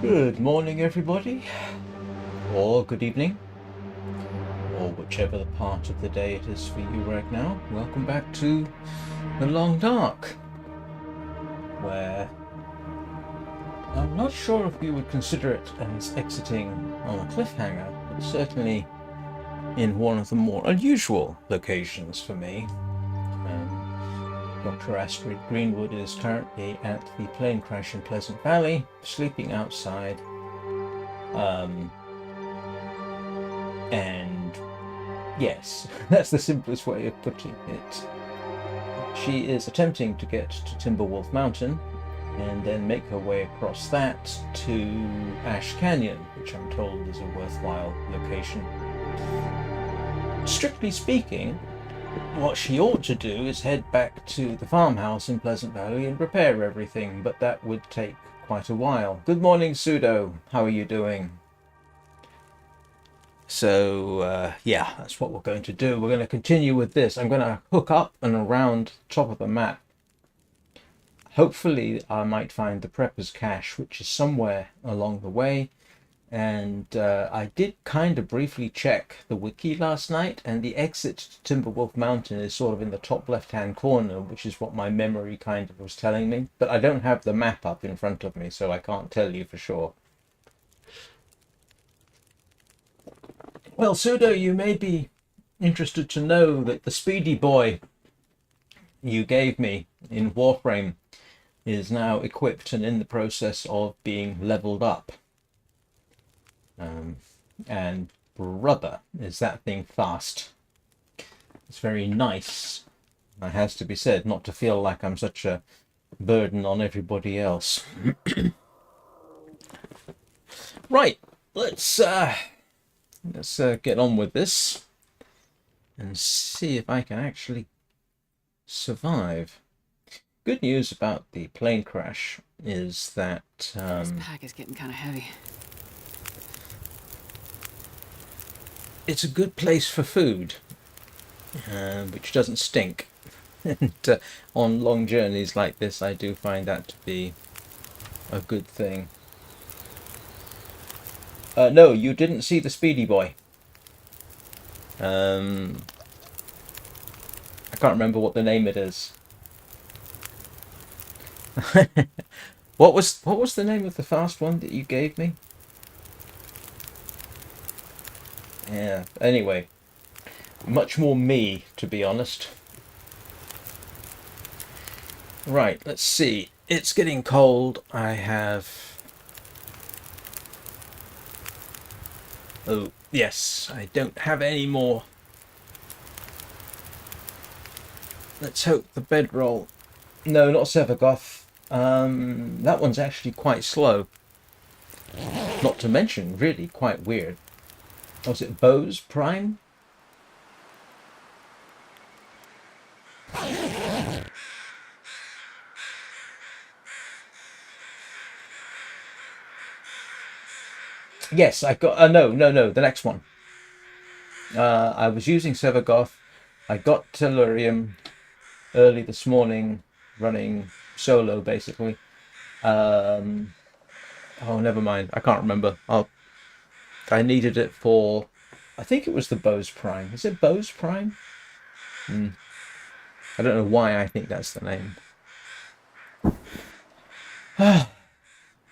Good morning, everybody, or good evening, or whichever the part of the day it is for you right now. Welcome back to The Long Dark, where I'm not sure if you would consider it as exiting on a cliffhanger, but certainly in one of the more unusual locations for me. Dr. Astrid Greenwood is currently at the plane crash in Pleasant Valley, sleeping outside. And yes, that's the simplest way of putting it. She is attempting to get to Timberwolf Mountain and then make her way across that to Ash Canyon, which I'm told is a worthwhile location. Strictly speaking, what she ought to do is head back to the farmhouse in Pleasant Valley and repair everything, but that would take quite a while. Good morning, Pseudo. How are you doing? So, yeah, that's what we're going to do. We're going to continue with this. I'm going to hook up and around the top of the map. Hopefully, I might find the Prepper's Cache, which is somewhere along the way. And I did kind of briefly check the wiki last night, and the exit to Timberwolf Mountain is sort of in the top left-hand corner, which is what my memory kind of was telling me. But I don't have the map up in front of me, so I can't tell you for sure. Well, Pseudo, you may be interested to know that the Speedy Boy you gave me in Warframe is now equipped and in the process of being leveled up. And brother, is that thing fast. It's very nice, it has to be said, not to feel like I'm such a burden on everybody else. Right, let's get on with this and see if I can actually survive. Good news about the plane crash is that this pack is getting kind of heavy. it's a good place for food, which doesn't stink. And on long journeys like this, I do find that to be a good thing. No, you didn't see the Speedy Boy. I can't remember what the name it is. What was the name of the fast one that you gave me? Yeah, anyway, much more me, to be honest. Right, let's see. It's getting cold. I have... Oh, yes, I don't have any more. Let's hope the bedroll... No, not Sevagoth. That one's actually quite slow. Not to mention, really quite weird. Was it Bose Prime? Yes, I got... no, the next one. I was using Sevagoth. I got Tellurium early this morning, running solo, basically. Oh, never mind. I can't remember. I needed it for... I think it was the Bose Prime. Is it Bose Prime? I don't know why I think that's the name.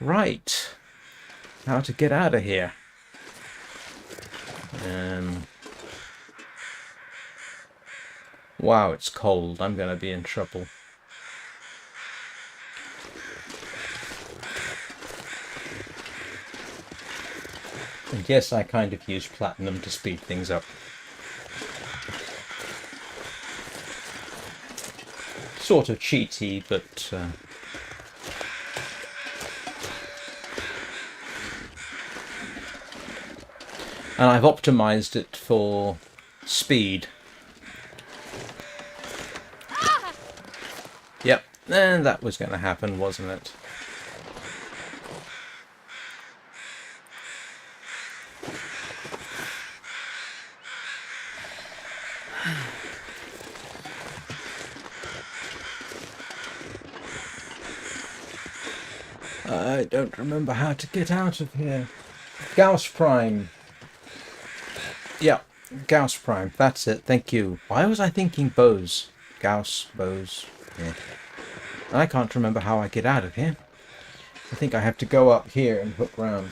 Right. How to get out of here. Wow, it's cold. I'm going to be in trouble. And yes, I kind of use platinum to speed things up. Sort of cheaty, but... and I've optimized it for speed. Yep, and that was going to happen, wasn't it? I don't remember how to get out of here. Gauss Prime. Yeah, Gauss Prime. That's it. Thank you. Why was I thinking Bose? Gauss, Bose. Yeah. I can't remember how I get out of here. I think I have to go up here and hook round.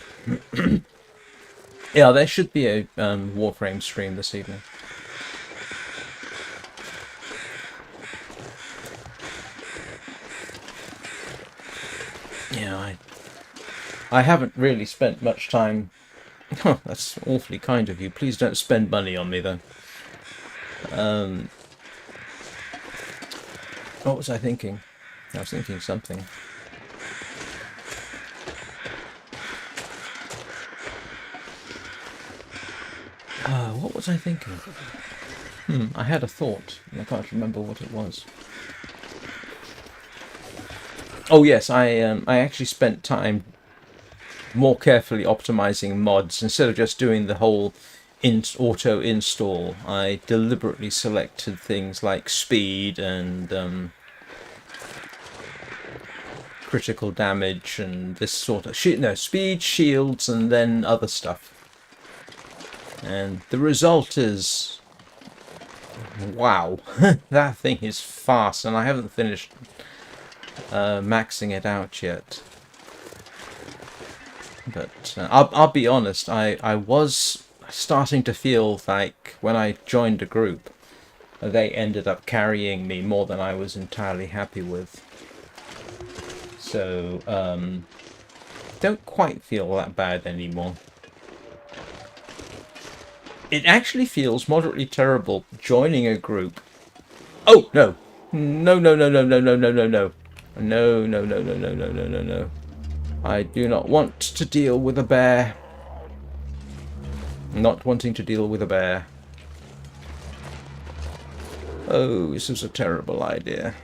Yeah, there should be a Warframe stream this evening. Yeah, I haven't really spent much time. Oh, that's awfully kind of you. Please don't spend money on me, though. What was I thinking? I was thinking something. What was I thinking? I had a thought, and I can't remember what it was. Oh yes, I actually spent time more carefully optimizing mods instead of just doing the whole auto install. I deliberately selected things like speed and critical damage and this sort of speed, shields, and then other stuff. And the result is, wow, that thing is fast, and I haven't finished maxing it out yet. But I'll be honest, I was starting to feel like when I joined a group, they ended up carrying me more than I was entirely happy with. So, don't quite feel that bad anymore. It actually feels moderately terrible joining a group. Oh, no. No, no, no, no, no, no, no, no, no. No, no, no, no, no, no, no, no, no. I do not want to deal with a bear. Not wanting to deal with a bear. Oh, this is a terrible idea.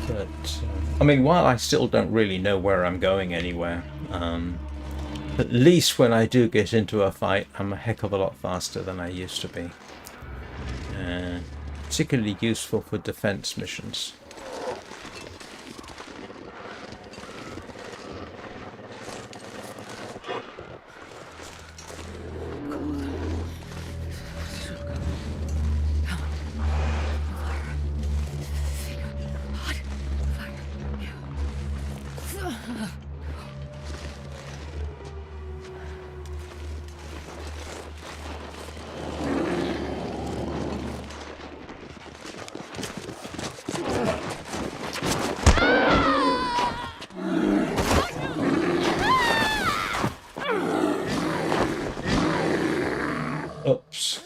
But, I mean, while I still don't really know where I'm going anywhere, at least when I do get into a fight, I'm a heck of a lot faster than I used to be. Particularly useful for defense missions. Oops.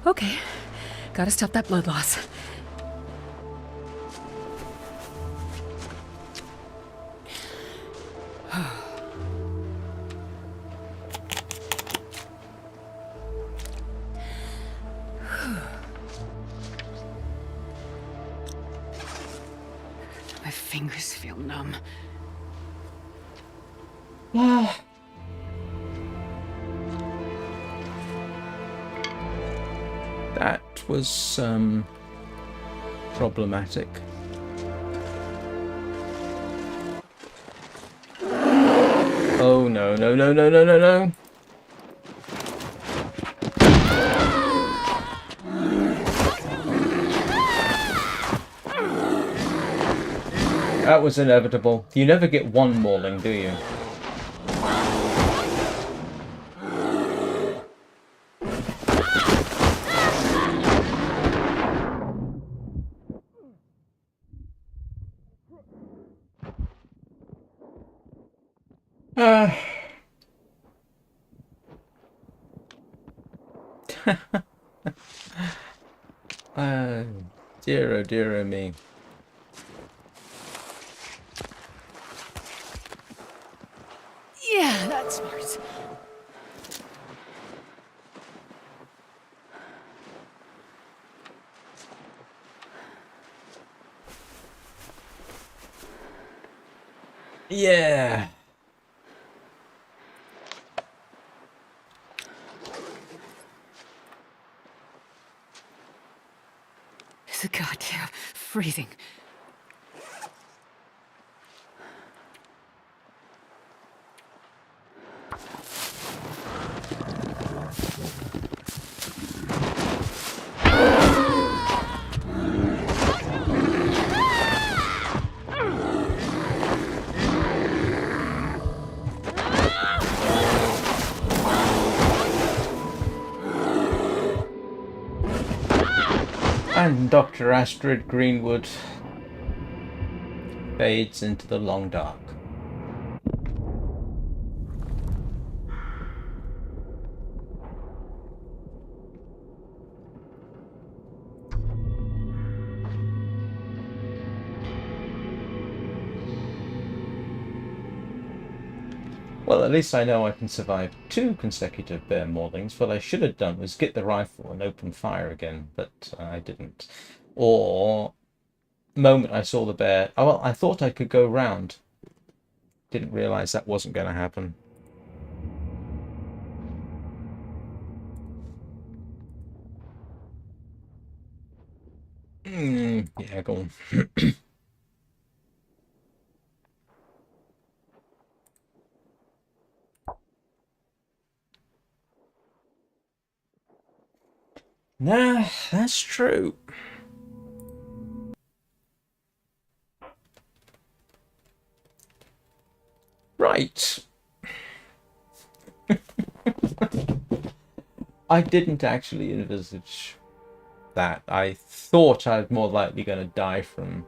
Okay, gotta stop that blood loss. My fingers feel numb. That was problematic. Oh no, no, no, no, no, no, no. That was inevitable. You never get one mauling, do you? dear, oh me. Yeah, that's smart. Yeah. It's goddamn freezing. And Dr. Astrid Greenwood fades into the long dark. Well, at least I know I can survive 2 consecutive bear maulings. What I should have done was get the rifle and open fire again, but I didn't. Or, the moment I saw the bear... Oh, well, I thought I could go round. Didn't realise that wasn't going to happen. Yeah, go on. Nah, that's true. Right. I didn't actually envisage that. I thought I was more likely going to die from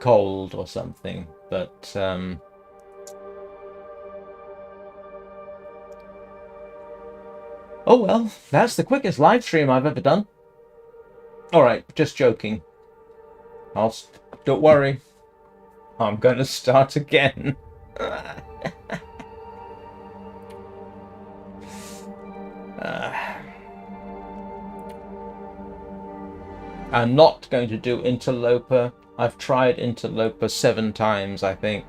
cold or something, but oh well, that's the quickest live stream I've ever done. Alright, just joking. Don't worry. I'm going to start again. I'm not going to do interloper. I've tried interloper 7 times, I think.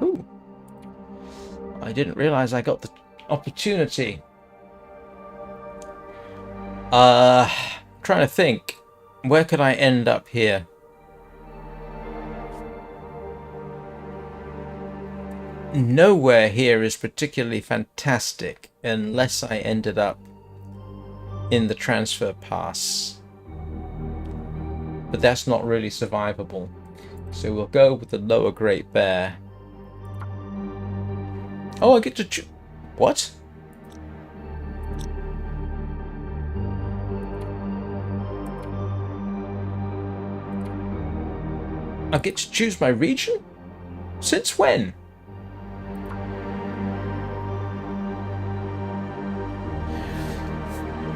Ooh. I didn't realize I got the opportunity. Trying to think. Where could I end up here? Nowhere here is particularly fantastic unless I ended up in the transfer pass. But that's not really survivable. So we'll go with the lower Great Bear. Oh, I get to choose. What? I get to choose my region? Since when?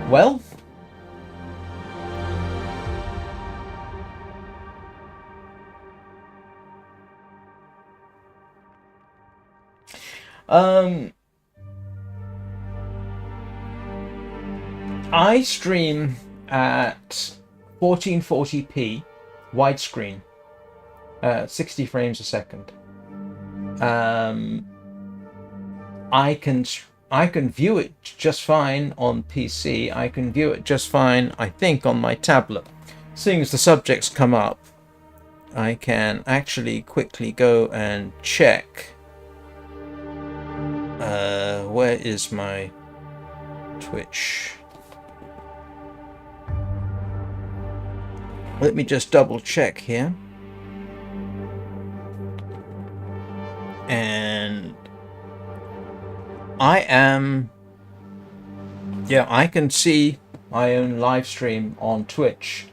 Well, I stream at 1440p widescreen, 60 frames a second. I can view it just fine on PC. I can view it just fine, I think, on my tablet. Seeing as the subjects come up, I can actually quickly go and check. Where is my Twitch? Let me just double check here. And I can see my own live stream on Twitch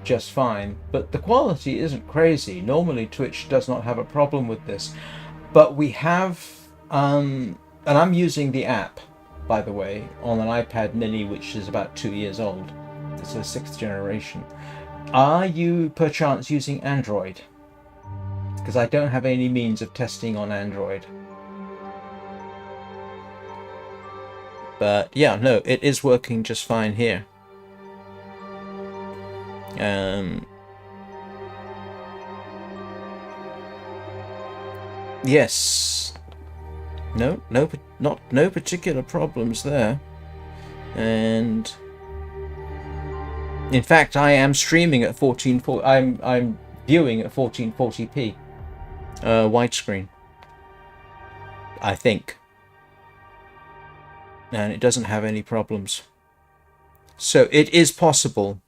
just fine, but the quality isn't crazy. Normally Twitch does not have a problem with this, but we have, and I'm using the app, by the way, on an iPad mini which is about 2 years old. It's a 6th generation. Are you perchance using Android? Because I don't have any means of testing on Android. But yeah, no, it is working just fine here. Yes. No particular problems there. And in fact, I am streaming at 1440. I'm viewing at 1440p, widescreen. I think, and it doesn't have any problems. So it is possible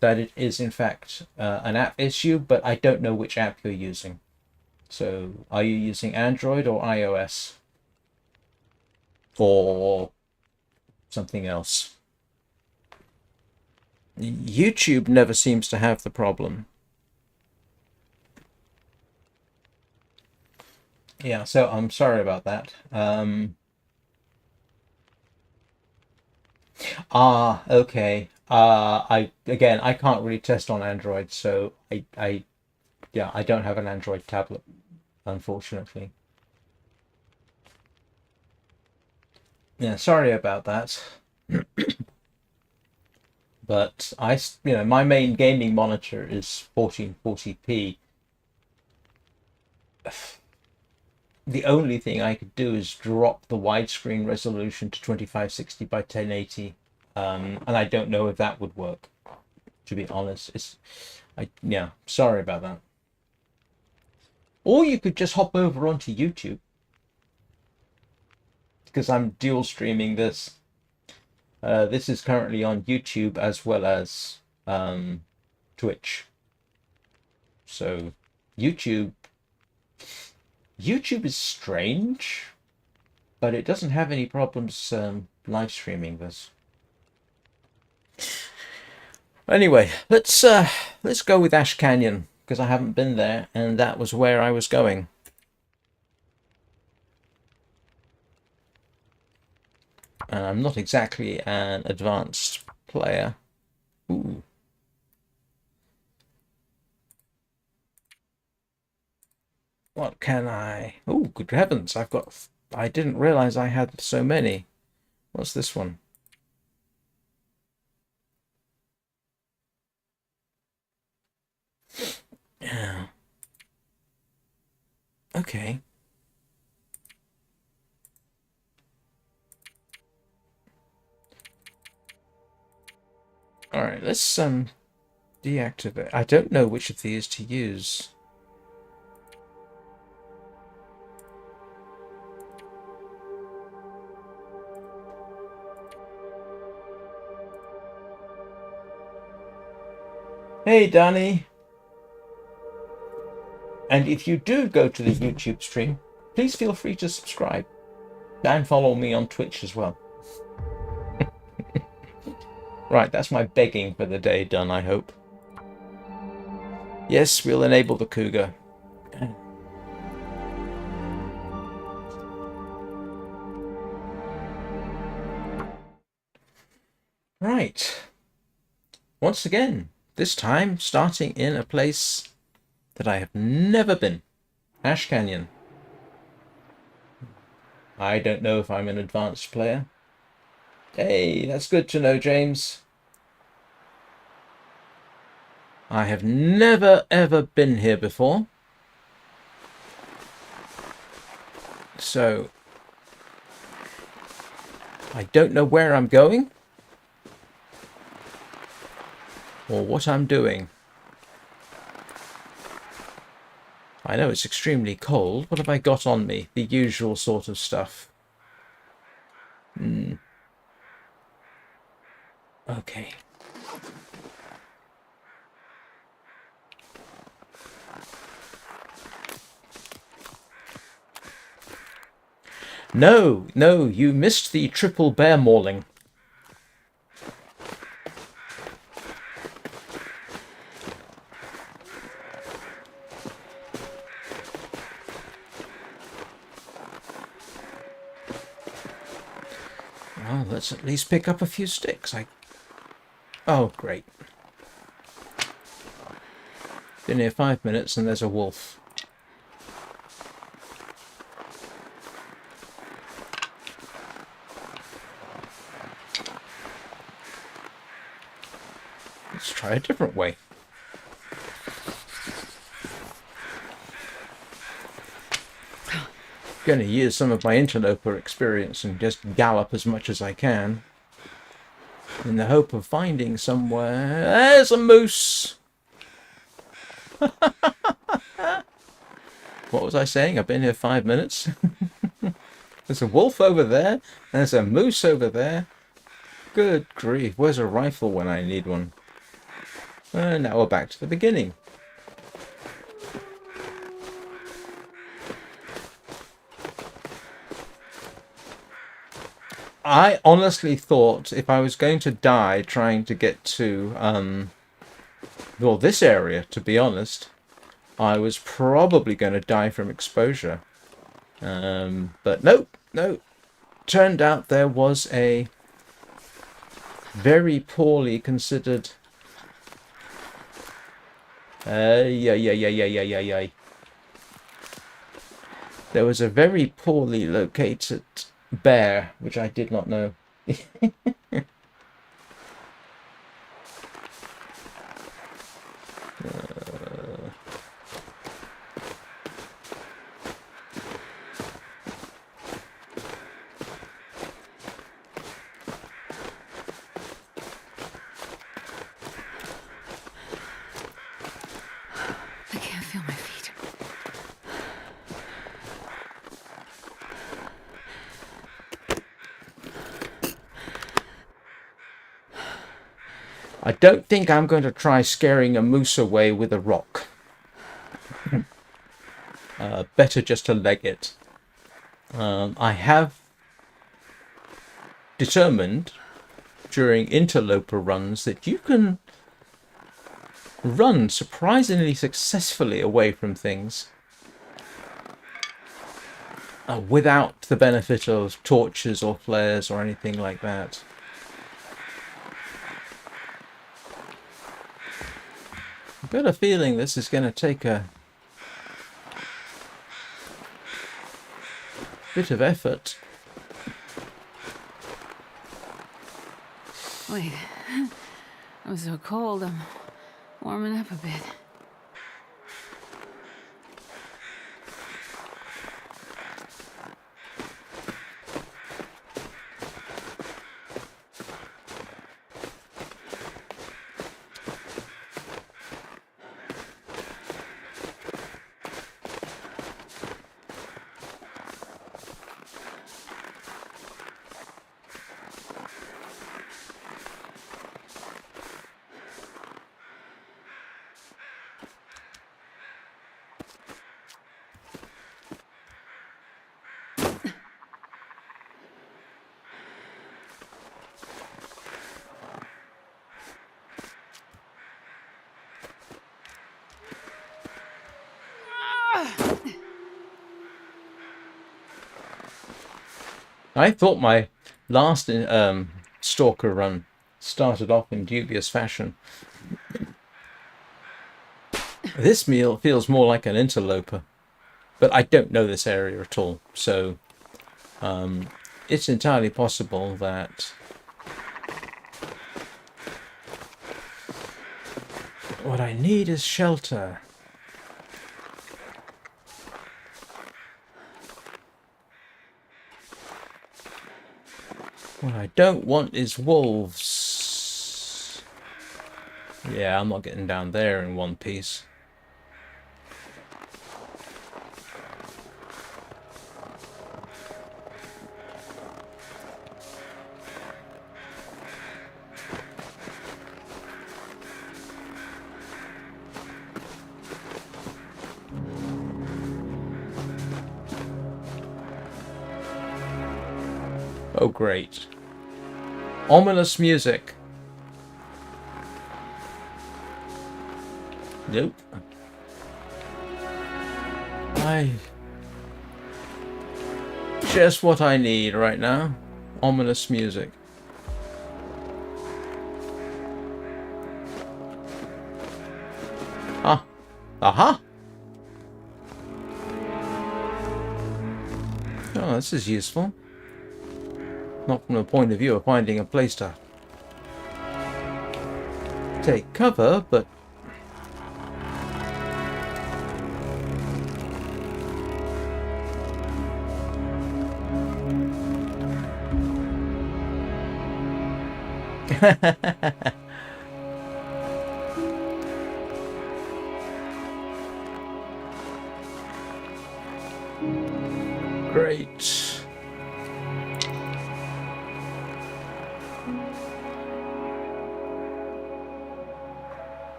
that it is in fact an app issue, but I don't know which app you're using. So are you using Android or iOS? Or something else? YouTube never seems to have the problem. Yeah, so I'm sorry about that. Okay. I can't really test on Android, so I don't have an Android tablet, unfortunately. Yeah, sorry about that. But my main gaming monitor is 1440p. The only thing I could do is drop the widescreen resolution to 2560 by 1080, and I don't know if that would work. To be honest, sorry about that. Or you could just hop over onto YouTube, because I'm dual streaming this. This is currently on YouTube as well as Twitch. So YouTube is strange, but it doesn't have any problems live streaming this. Anyway, let's go with Ash Canyon, because I haven't been there, and that was where I was going. And I'm not exactly an advanced player. Ooh. What can I... Oh, good heavens, I didn't realize I had so many. What's this one? Yeah. Okay. All right, let's deactivate. I don't know which of these to use. Hey, Danny. And if you do go to the YouTube stream, please feel free to subscribe and follow me on Twitch as well. Right, that's my begging for the day done, I hope. Yes, we'll enable the Cougar. Right. Once again, this time starting in a place that I have never been. Ash Canyon. I don't know if I'm an advanced player. Hey, that's good to know, James. I have never ever been here before. So I don't know where I'm going or what I'm doing. I know it's extremely cold. What have I got on me? The usual sort of stuff. Okay. No, you missed the triple bear mauling. let's at least pick up a few sticks. Oh, great. Been here 5 minutes and there's a wolf. Let's try a different way. Going to use some of my interloper experience and just gallop as much as I can in the hope of finding somewhere. There's a moose. What was I saying? I've been here 5 minutes. There's a wolf over there. There's a moose over there. Good grief. Where's a rifle when I need one? Now we're back to the beginning. I honestly thought if I was going to die trying to get to, well, this area, to be honest, I was probably going to die from exposure. But no. Turned out there was a very poorly considered... There was a very poorly located bear, which I did not know. I can't feel my feet. I don't think I'm going to try scaring a moose away with a rock. Better just to leg it. I have determined during interloper runs that you can run surprisingly successfully away from things without the benefit of torches or flares or anything like that. I've got a feeling this is going to take a bit of effort. Wait. I'm so cold. I'm warming up a bit. I thought my last Stalker run started off in dubious fashion. This meal feels more like an interloper, but I don't know this area at all, so it's entirely possible that what I need is shelter. What I don't want is wolves. Yeah, I'm not getting down there in one piece. Oh, great. Ominous music. Nope. Just what I need right now. Ominous music. Ah. Aha! Oh, this is useful. Not from the point of view of finding a place to take cover, but... Great.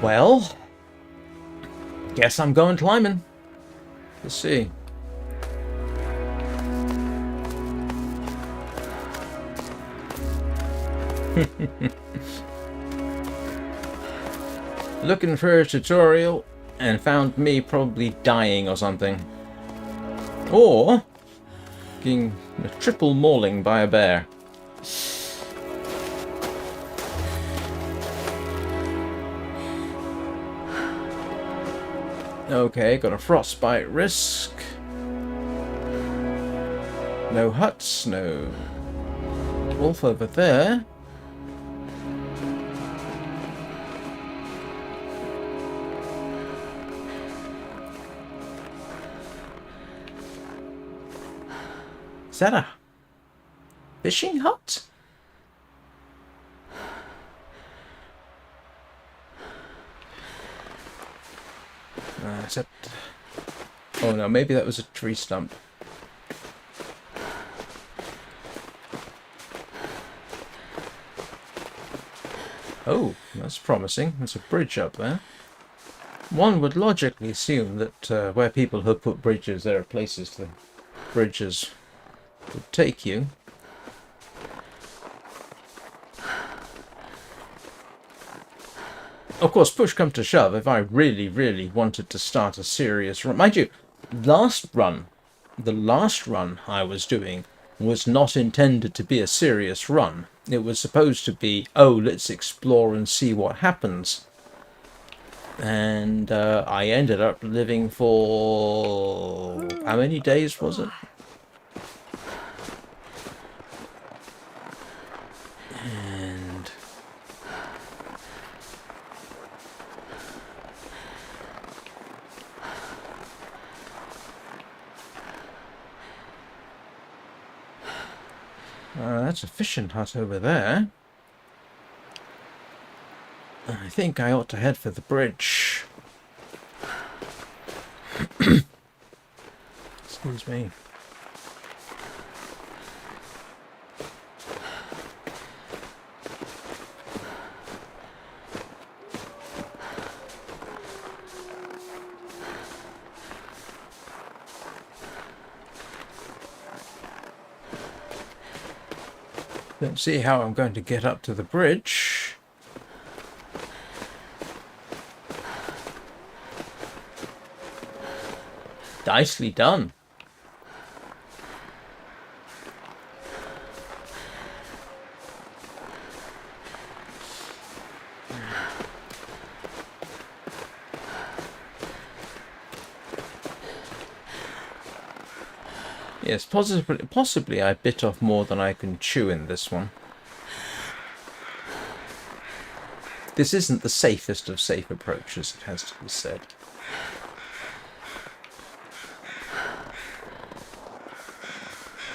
Well, guess I'm going climbing. Let's see. Looking for a tutorial and found me probably dying or something. Or getting a triple mauling by a bear. Okay, got a frostbite risk. No huts, no wolf over there. Is that a fishing hut? Except... oh no, maybe that was a tree stump. Oh, that's promising. There's a bridge up there. One would logically assume that where people have put bridges, there are places the bridges would take you. Of course, push come to shove, if I really, really wanted to start a serious run... mind you, the last run I was doing was not intended to be a serious run. It was supposed to be, oh, let's explore and see what happens. And I ended up living for... how many days was it? And... that's a fishing hut over there. I think I ought to head for the bridge. Excuse me. Don't see how I'm going to get up to the bridge. Nicely done. Yes, possibly I bit off more than I can chew in this one. This isn't the safest of safe approaches, it has to be said.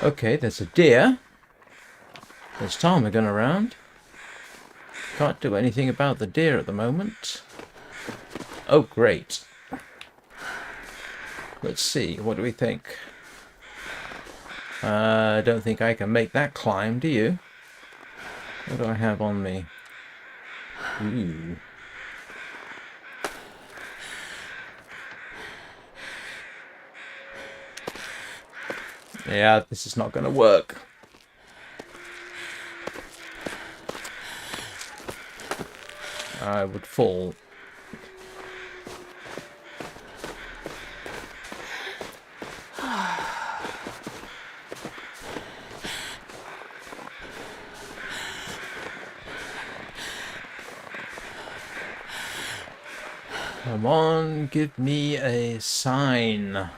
Okay, there's a deer. There's ptarmigan around. Can't do anything about the deer at the moment. Oh, great. Let's see, what do we think? I don't think I can make that climb, do you? What do I have on me? Ooh. Yeah, this is not going to work. I would fall. Come on, give me a sign.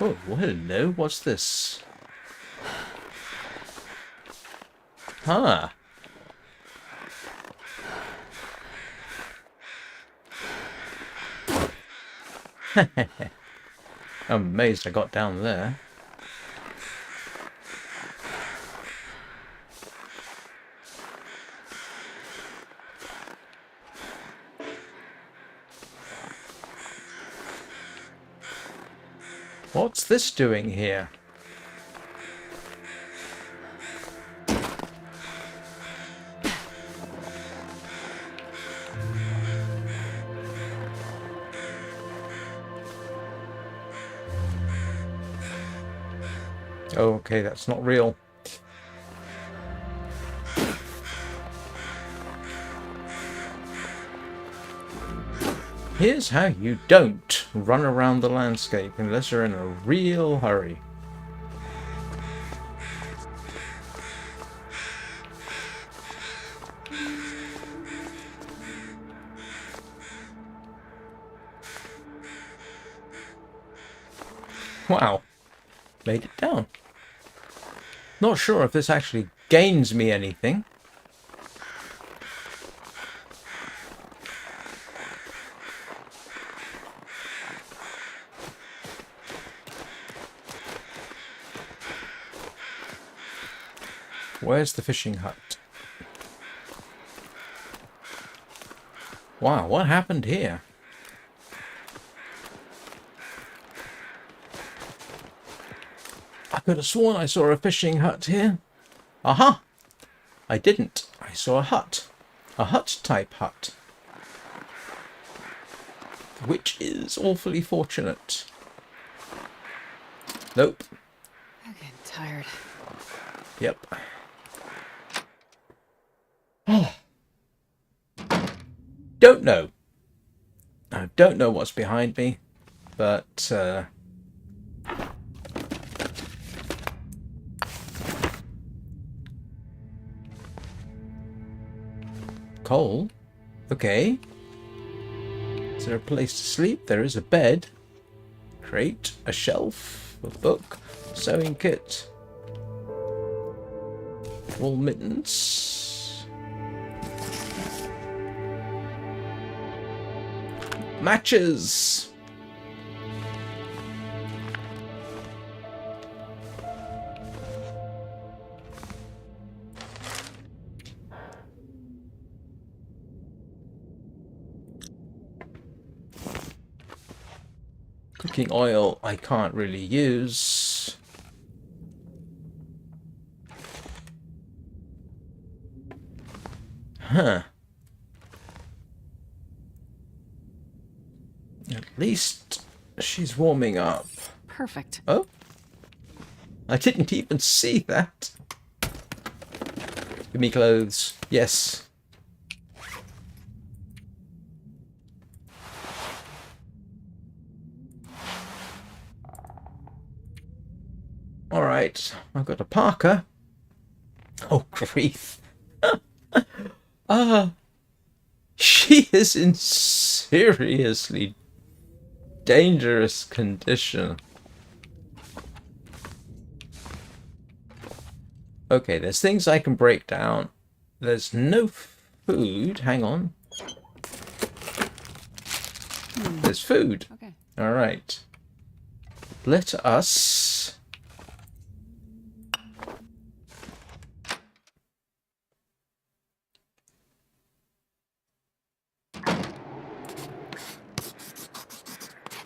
Oh, hello. What's this? Huh. I'm amazed I got down there. What's this doing here? Oh, okay, that's not real. Here's how you don't run around the landscape unless you're in a real hurry. Wow, made it down. Not sure if this actually gains me anything. Where's the fishing hut? Wow, what happened here? I could have sworn I saw a fishing hut here. Aha! I didn't. I saw a hut. A hut-type hut. Which is awfully fortunate. Nope. I'm getting tired. Yep. Don't know. I don't know what's behind me, but coal? Okay. Is there a place to sleep? There is a bed. Crate, a shelf, a book, sewing kit. Wool mittens. Matches! Cooking oil I can't really use. Huh. At least she's warming up. Perfect. Oh? I didn't even see that. Give me clothes. Yes. Alright. I've got a parka. Oh, grief. She is in seriously dangerous condition. Okay, there's things I can break down. There's no food. Hang on. There's food. Okay. All right. Let us...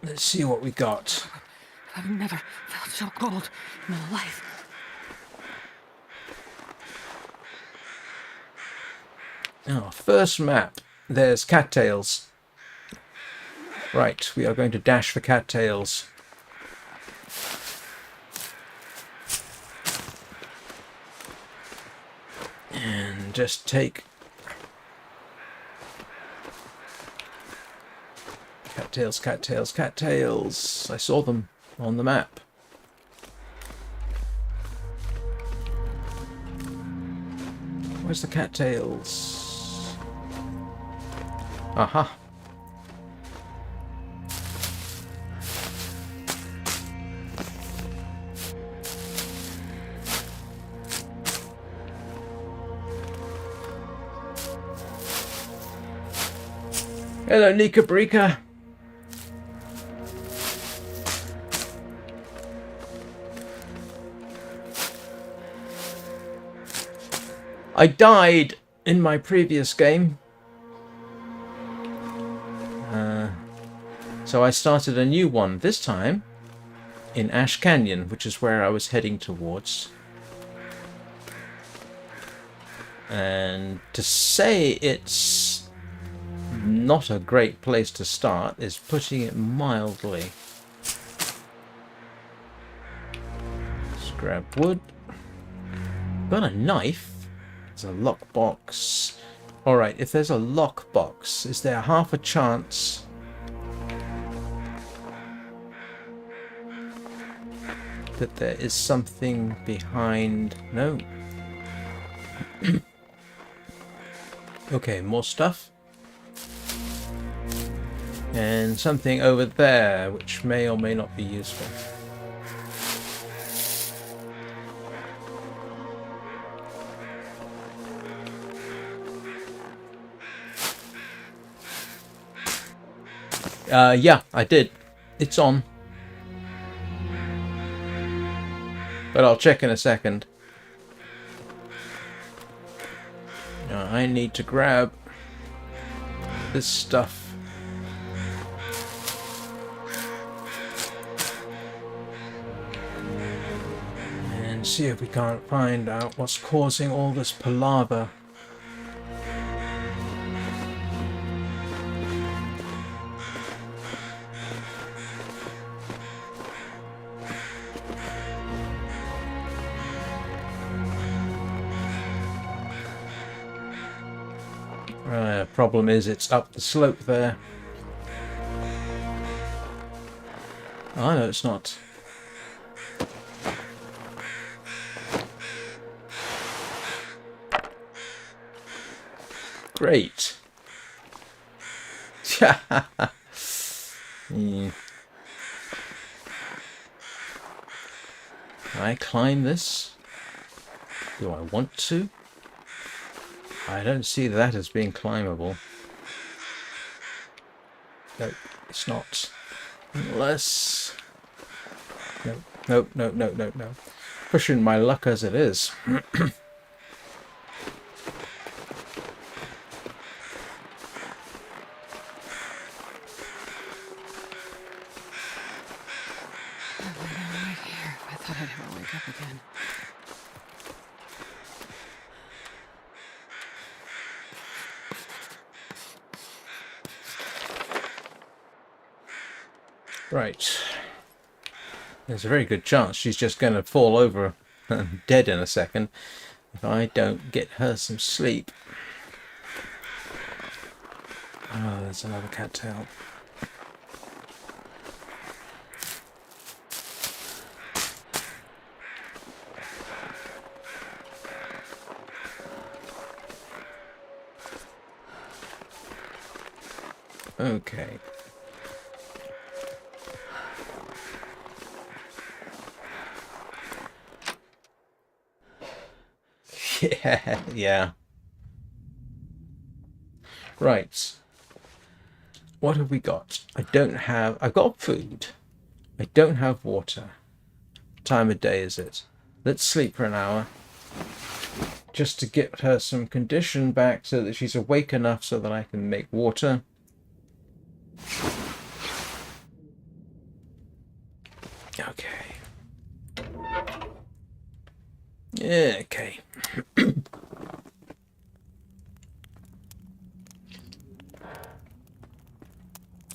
Let's see what we got. I've never felt so cold in my life. Oh, first map. There's cattails. Right, we are going to dash for cattails. And just take... Cattails, cattails, cattails. I saw them on the map. Where's the cattails? Aha. Hello, Nika Brika. I died in my previous game. So I started a new one, this time in Ash Canyon, which is where I was heading towards. And to say it's not a great place to start is putting it mildly. Let's grab wood. Got a knife. There's a lockbox. Alright, if there's a lockbox, is there half a chance that there is something behind? No. Okay, more stuff. And something over there, which may or may not be useful. Yeah, I did. It's on. But I'll check in a second. I need to grab this stuff. And see if we can't find out what's causing all this palaver. Problem is it's up the slope there. Oh no, it's not. Great. Can I climb this? Do I want to? I don't see that as being climbable. No, it's not. Unless... No, no, no, no, no, no. Pushing my luck as it is. Right. There's a very good chance she's just going to fall over dead in a second if I don't get her some sleep. Oh, there's another cattail. Okay. Yeah. Right. What have we got? I've got food. I don't have water. What time of day is it? Let's sleep for an hour. Just to get her some condition back so that she's awake enough so that I can make water. Okay. Yeah, okay.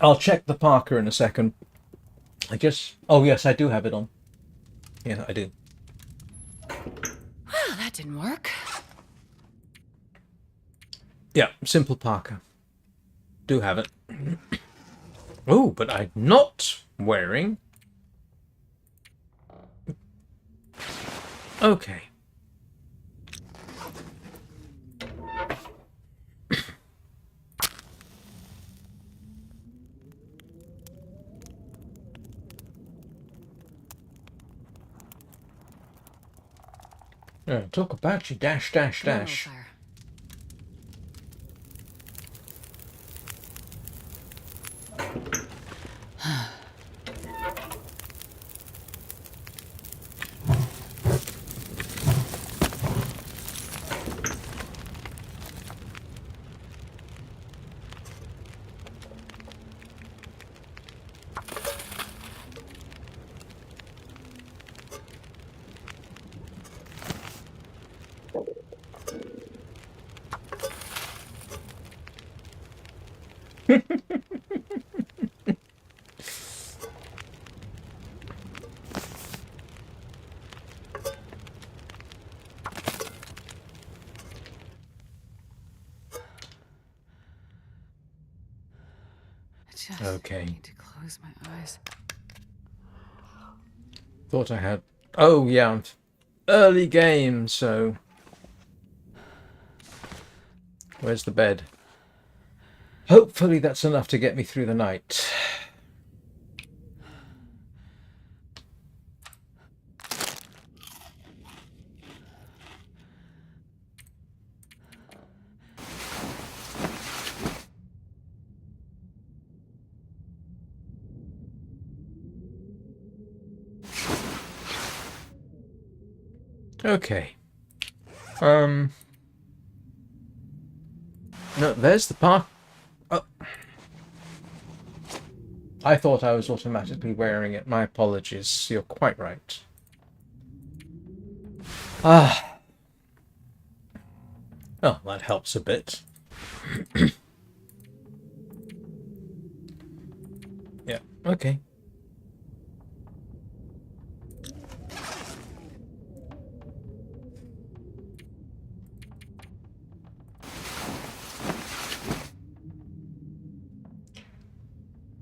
I'll check the Parker in a second. Oh yes, I do have it on. Yeah, I do. Well, that didn't work. Yeah, simple Parker. Do have it. Oh, but I'm not wearing... Okay. Talk about your dash, dash, Come on, dash. Fire. I just Okay. need to close my eyes. Thought I had... Oh, yeah. Early game, so... Where's the bed? Hopefully that's enough to get me through the night. Okay. No, there's the park. Oh. I thought I was automatically wearing it. My apologies. You're quite right. Ah. Oh, that helps a bit. Yeah, okay.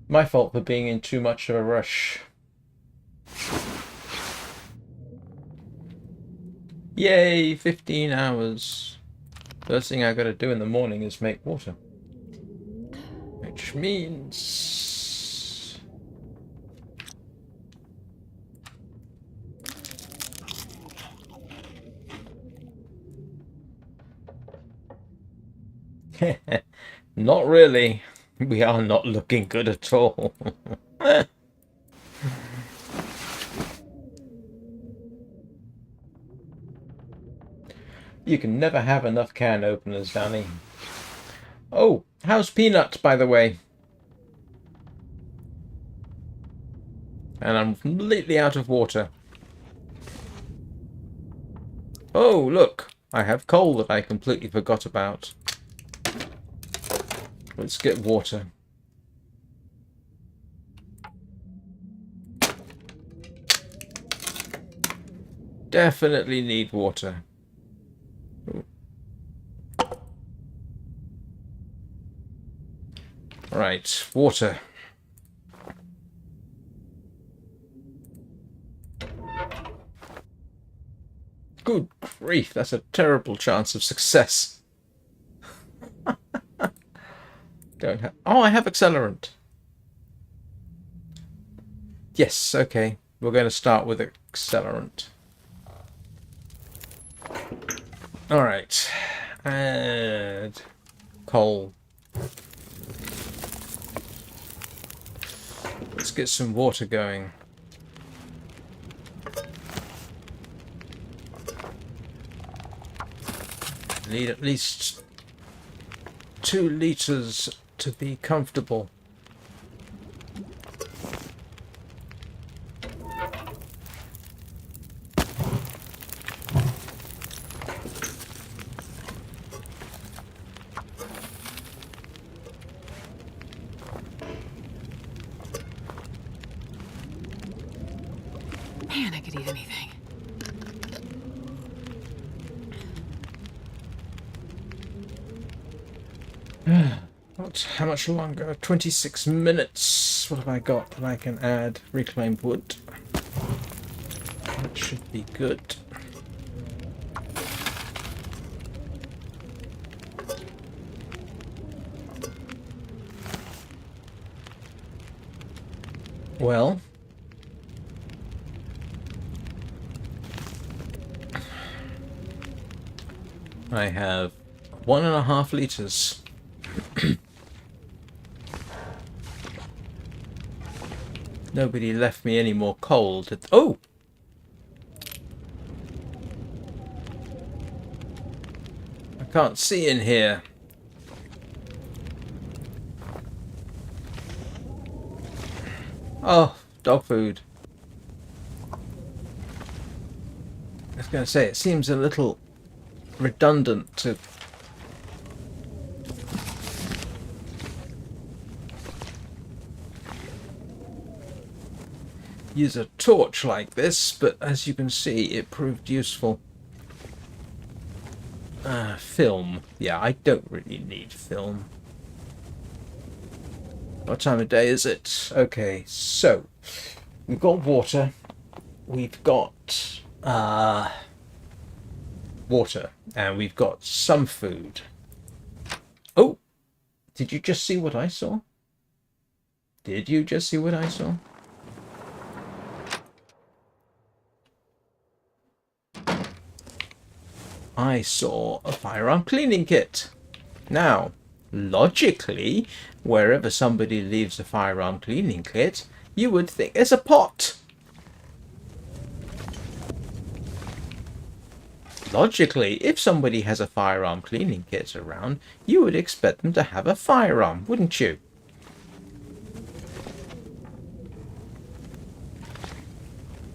My fault for being in too much of a rush. Yay, 15 hours. First thing I gotta do in the morning is make water. Which means... Not really. We are not looking good at all. You can never have enough can openers, Danny. Oh, how's Peanut, by the way? And I'm completely out of water. Oh, look. I have coal that I completely forgot about. Let's get water. Definitely need water. Right, water. Good grief, that's a terrible chance of success. Don't have... Oh, I have accelerant. Yes, okay. We're going to start with accelerant. Alright. Add coal. Let's get some water going. Need at least 2 liters to be comfortable. Man, I could eat anything. How much longer? 26 minutes. What have I got that I can add? Reclaimed wood. That should be good. Well, I have 1.5 liters. Nobody left me any more coal to... Oh! I can't see in here. Oh, dog food. I was going to say, it seems a little redundant to... use a torch like this, but as you can see, it proved useful. Film. Yeah, I don't really need film. What time of day is it? Okay, so we've got water. We've got water, and we've got some food. Oh, did you just see what I saw? Did you just see what I saw? I saw a firearm cleaning kit. Now, logically, wherever somebody leaves a firearm cleaning kit, you would think there's a pot. Logically, if somebody has a firearm cleaning kit around, you would expect them to have a firearm, wouldn't you?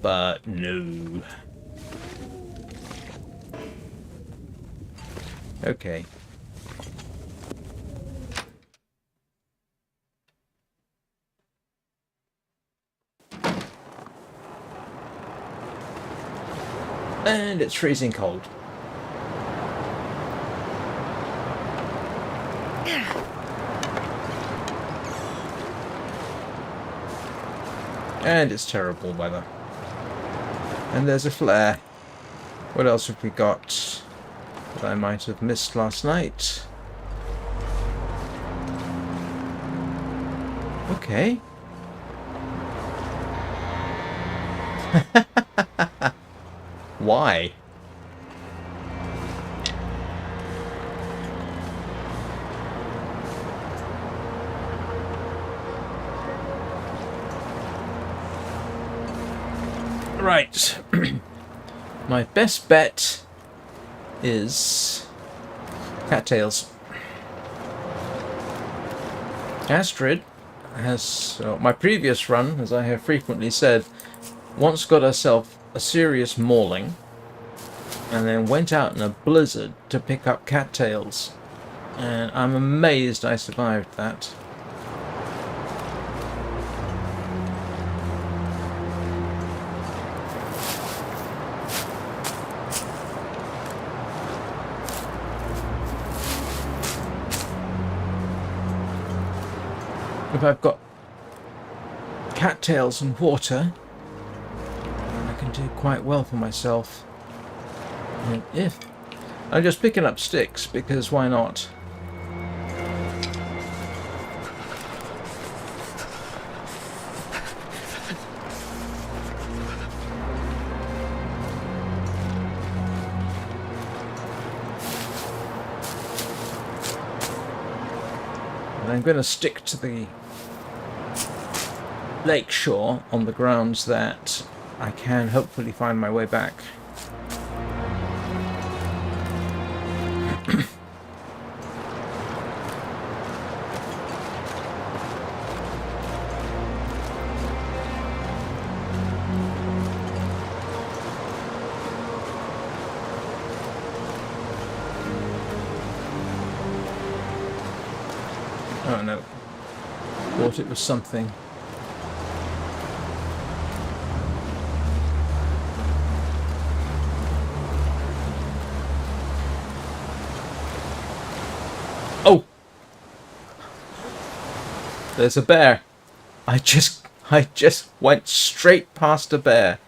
But no. Okay. And it's freezing cold. And it's terrible weather. And there's a flare. What else have we got that I might have missed last night? Okay. Why? Right. My best bet is cattails. Astrid has, my previous run, as I have frequently said, once got herself a serious mauling and then went out in a blizzard to pick up cattails, and I'm amazed I survived that. If I've got cattails and water, I can do quite well for myself. And if I'm just picking up sticks, because why not? And I'm going to stick to the lake shore on the grounds that I can hopefully find my way back. Oh no, thought it was something. Oh! There's a bear. I just went straight past a bear.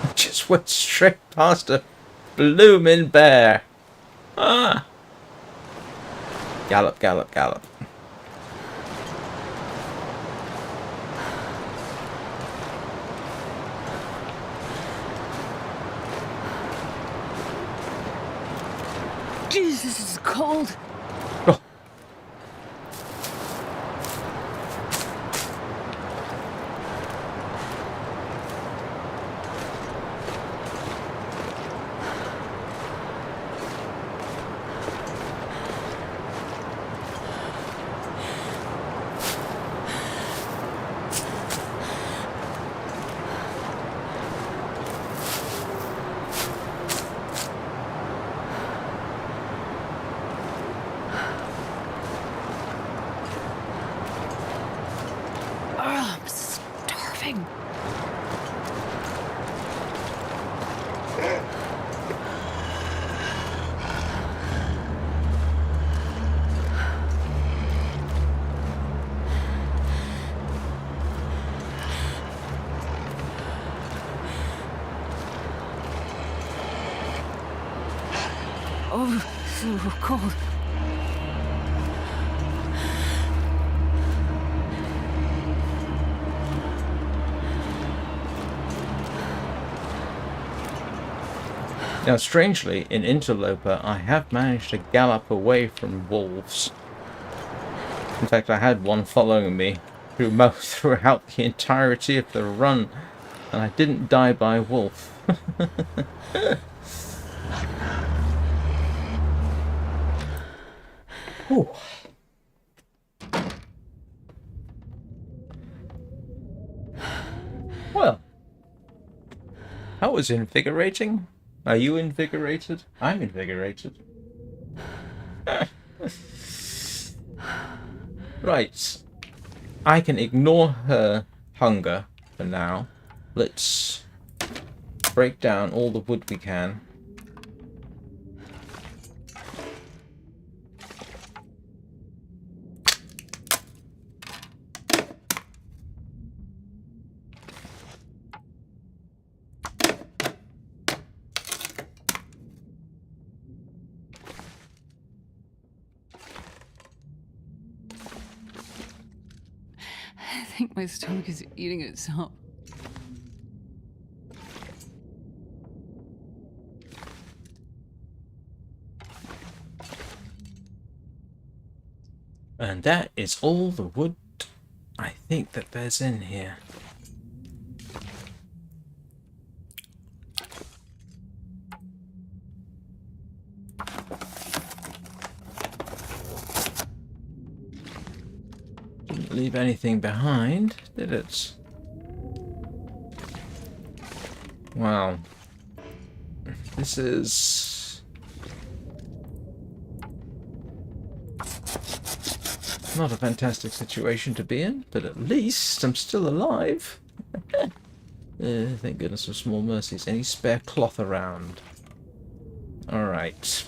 I just went straight past a bloomin' bear. Ah! Gallop, gallop, gallop. This is cold. Oh. Oh, I'm starving. Oh, so cold. Now, strangely, in Interloper, I have managed to gallop away from wolves. In fact, I had one following me throughout the entirety of the run, and I didn't die by a wolf. Ooh. Well, that was invigorating. Are you invigorated? I'm invigorated. Right. I can ignore her hunger for now. Let's break down all the wood we can. I think my stomach is eating itself. And that is all the wood I think that there's in here. Didn't leave anything behind, did it? Wow. This is not a fantastic situation to be in, but at least I'm still alive. Thank goodness for small mercies. Any spare cloth around? Alright.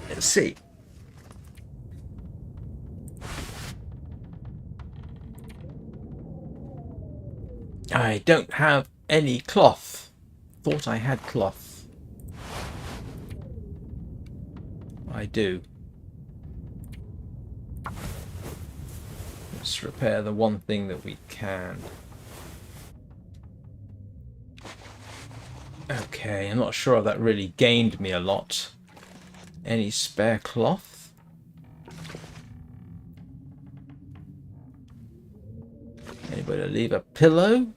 Let's see. I don't have any cloth. Thought I had cloth. I do. Let's repair the one thing that we can. Okay, I'm not sure if that really gained me a lot. Any spare cloth? Anybody leave a pillow?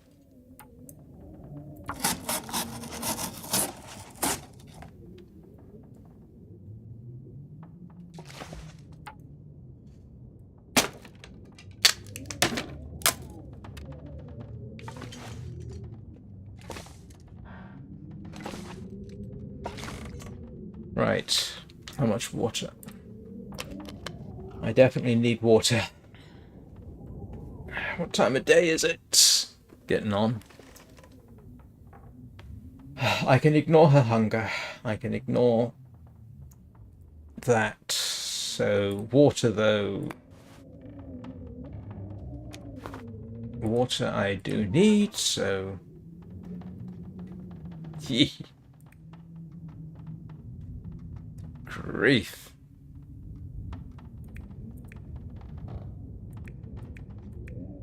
Right, how much water? I definitely need water. What time of day is it? Getting on. I can ignore her hunger. I can ignore that. So, water though. Water I do need, so... Grief.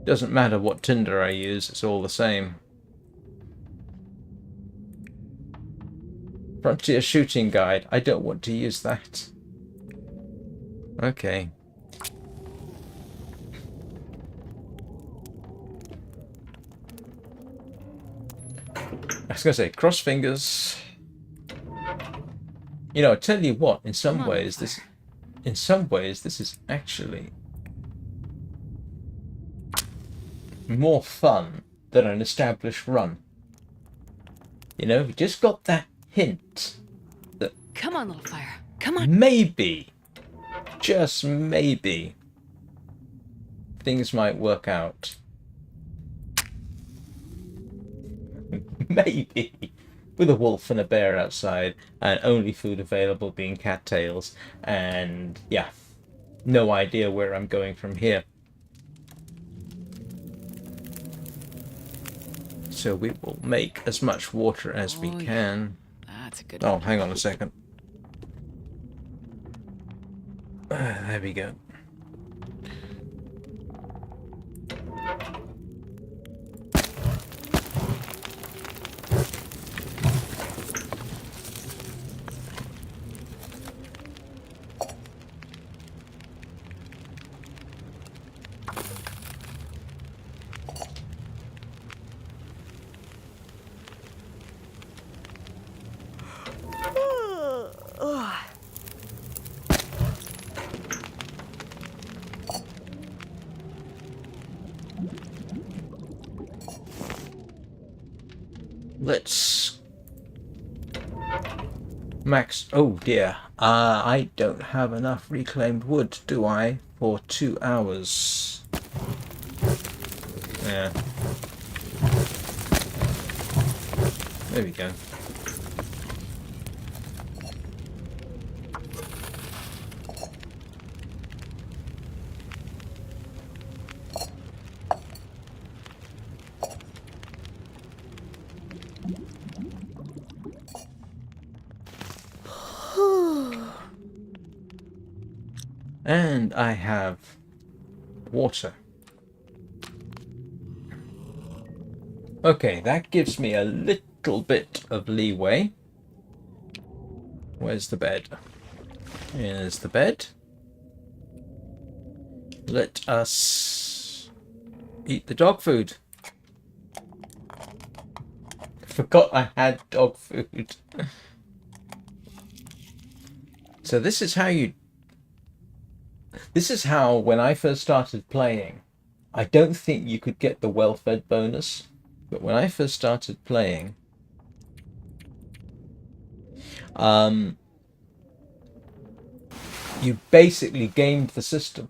Doesn't matter what tinder I use, it's all the same. Frontier shooting guide. I don't want to use that. Okay. I was gonna say, cross fingers. You know, I tell you what, in some ways this is actually more fun than an established run. You know, you just got that hint that Come on, little fire. Come on. maybe, just maybe, things might work out. Maybe. With a wolf and a bear outside, and only food available being cattails, and yeah, no idea where I'm going from here. So we will make as much water as we can. That's a good Oh, one. hang on a second. There we go. Let's max. Oh dear. I don't have enough reclaimed wood, do I? For 2 hours. Yeah. There we go. And I have water. Okay, that gives me a little bit of leeway. Where's the bed? Here's the bed. Let us eat the dog food. Forgot I had dog food. So this is how when I first started playing, I don't think you could get the well-fed bonus, but when I first started playing, you basically gamed the system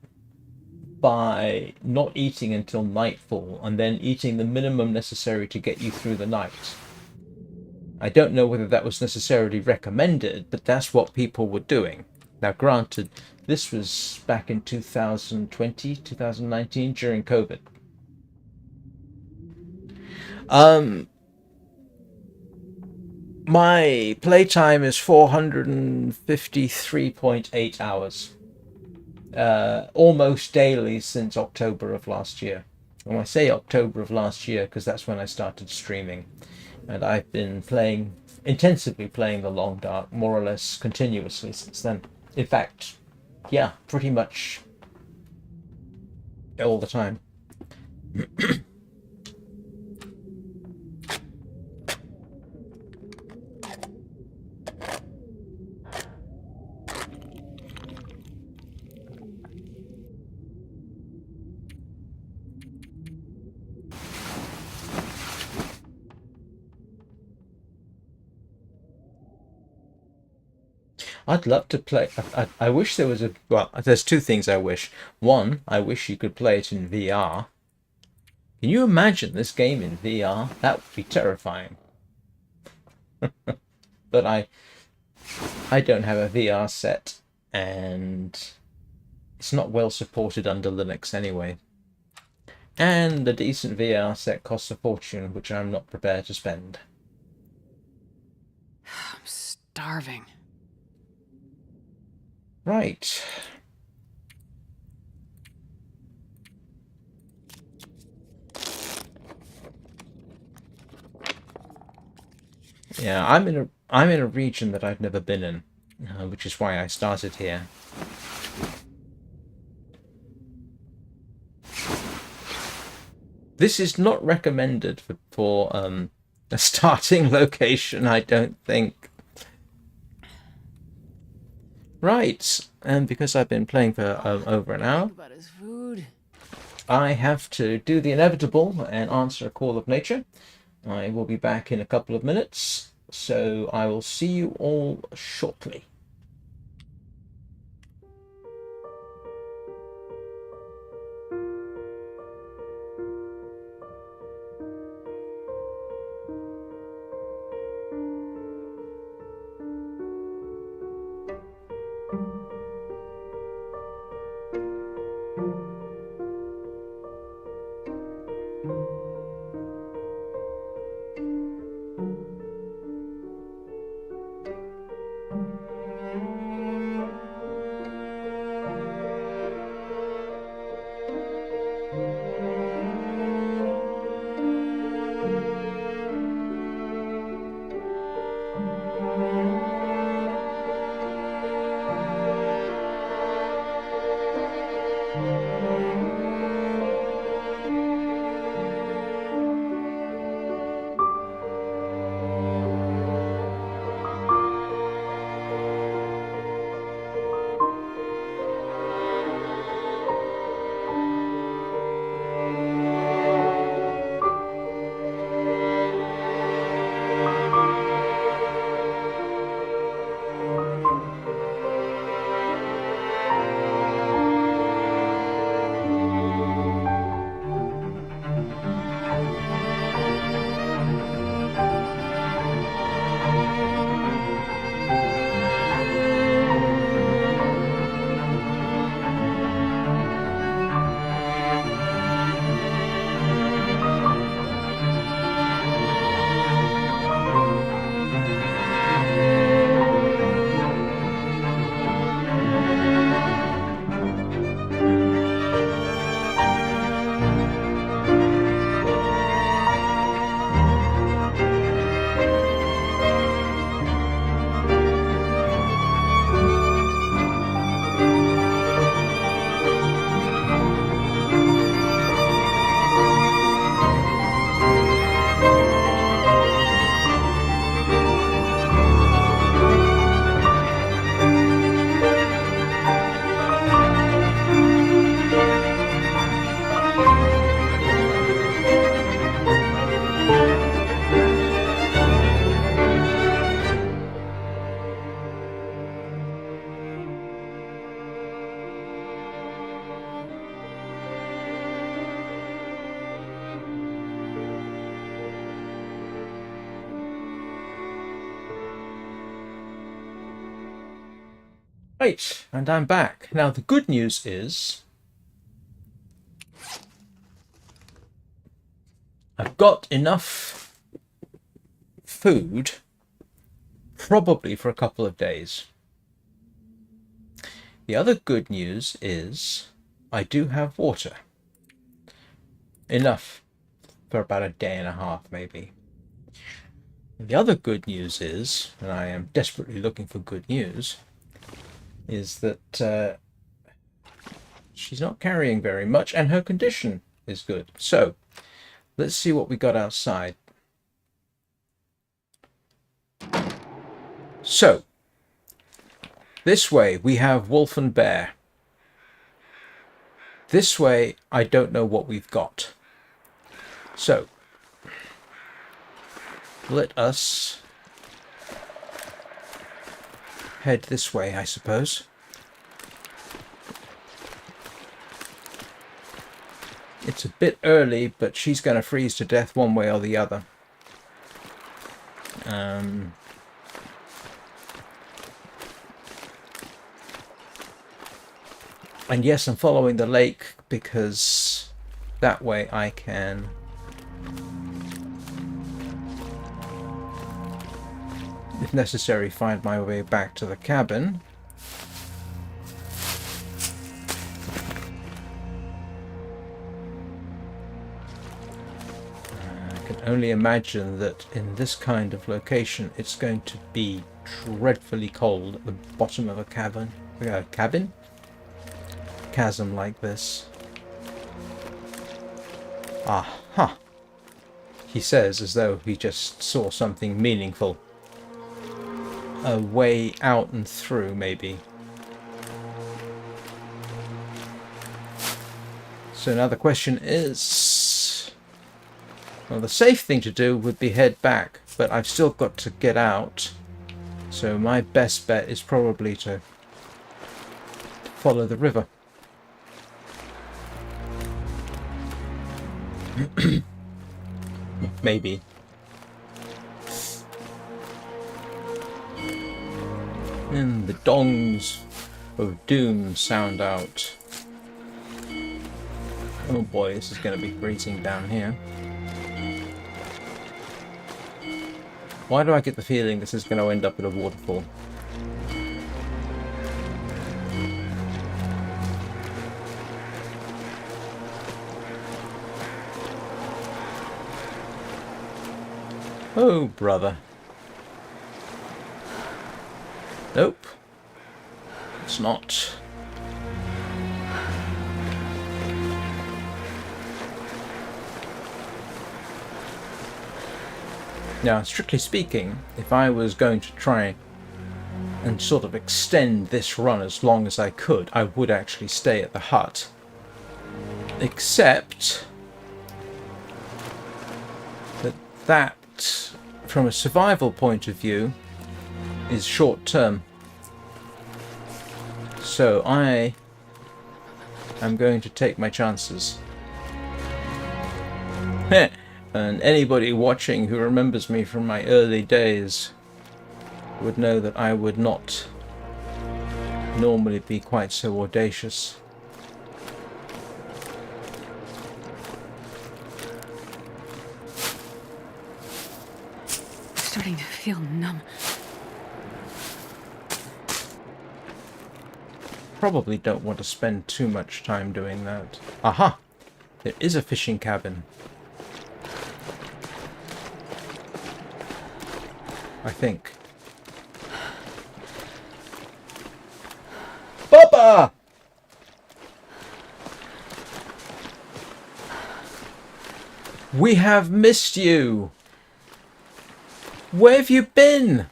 by not eating until nightfall and then eating the minimum necessary to get you through the night. I don't know whether that was necessarily recommended, but that's what people were doing. Now, granted, this was back in 2020, 2019, during COVID. My playtime is 453.8 hours. Almost daily since October of last year. When I say October of last year, because that's when I started streaming. And I've been intensively playing the Long Dark, more or less continuously since then. In fact, yeah, pretty much all the time. I'd love to play. I wish there was a. Well, there's two things I wish. One, I wish you could play it in VR. Can you imagine this game in VR? That would be terrifying. But I don't have a VR set, and it's not well supported under Linux anyway. And a decent VR set costs a fortune, which I'm not prepared to spend. I'm starving. Right. Yeah, I'm in a region that I've never been in, which is why I started here. This is not recommended for a starting location, I don't think. Right, and because I've been playing for over an hour, About his food. I have to do the inevitable and answer a call of nature. I will be back in a couple of minutes, so I will see you all shortly. Right, and I'm back. Now, the good news is I've got enough food probably for a couple of days. The other good news is I do have water. Enough for about a day and a half, maybe. The other good news is, and I am desperately looking for good news, is that she's not carrying very much and her condition is good. So let's see what we got outside. So this way we have wolf and bear. This way I don't know what we've got. So let us head this way, I suppose. It's a bit early, but she's going to freeze to death one way or the other. And yes, I'm following the lake because that way I can if necessary, find my way back to the cabin. I can only imagine that in this kind of location it's going to be dreadfully cold at the bottom of a chasm like this. Aha! He says as though he just saw something meaningful. A way out and through, maybe. So now the question is... Well, the safe thing to do would be head back, but I've still got to get out. So my best bet is probably to follow the river. Maybe. And the dongs of doom sound out. Oh boy, this is going to be freezing down here. Why do I get the feeling this is going to end up at a waterfall? Oh, brother. Nope. It's not. Now, strictly speaking, if I was going to try and sort of extend this run as long as I could, I would actually stay at the hut. Except that, from a survival point of view, is short term. So I am going to take my chances. Heh. And anybody watching who remembers me from my early days would know that I would not normally be quite so audacious. I'm starting to feel numb. Probably don't want to spend too much time doing that. Aha! There is a fishing cabin. I think. Bubba! We have missed you. Where have you been?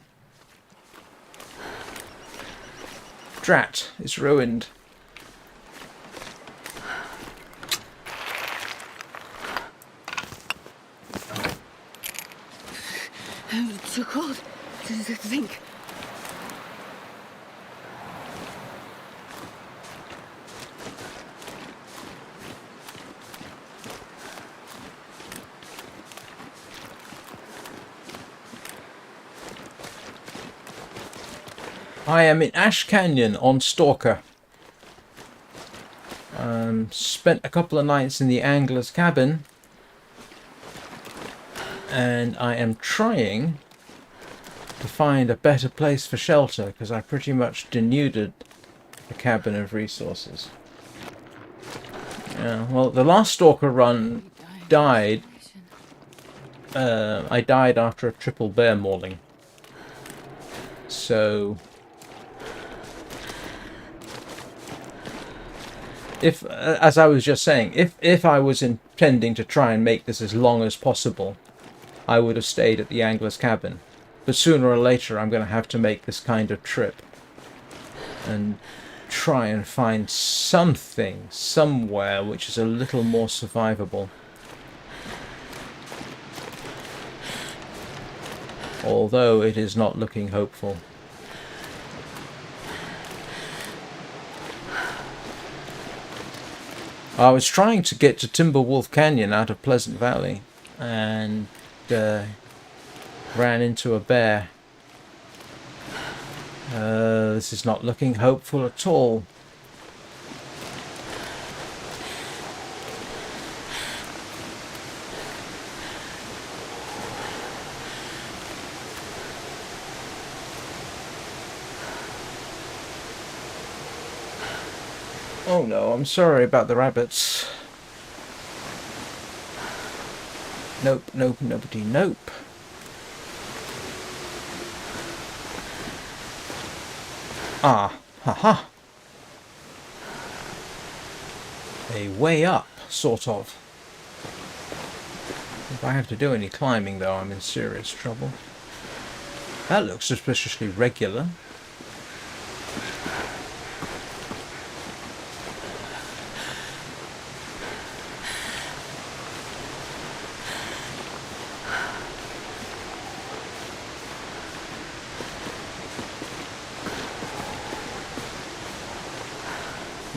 Drat, it's ruined. I'm too cold to think. I am in Ash Canyon on Stalker. Spent a couple of nights in the angler's cabin. And I am trying to find a better place for shelter because I pretty much denuded the cabin of resources. Yeah, well, the last Stalker run died. I died after a triple bear mauling. So... if, as I was just saying, if I was intending to try and make this as long as possible, I would have stayed at the angler's cabin. But sooner or later I'm going to have to make this kind of trip and try and find something, somewhere, which is a little more survivable. Although it is not looking hopeful. I was trying to get to Timberwolf Canyon out of Pleasant Valley and ran into a bear. This is not looking hopeful at all. Oh no, I'm sorry about the rabbits. Nope, nope, nobody, nope. Ah, haha. A way up, sort of. I have to do any climbing, though, I'm in serious trouble. That looks suspiciously regular.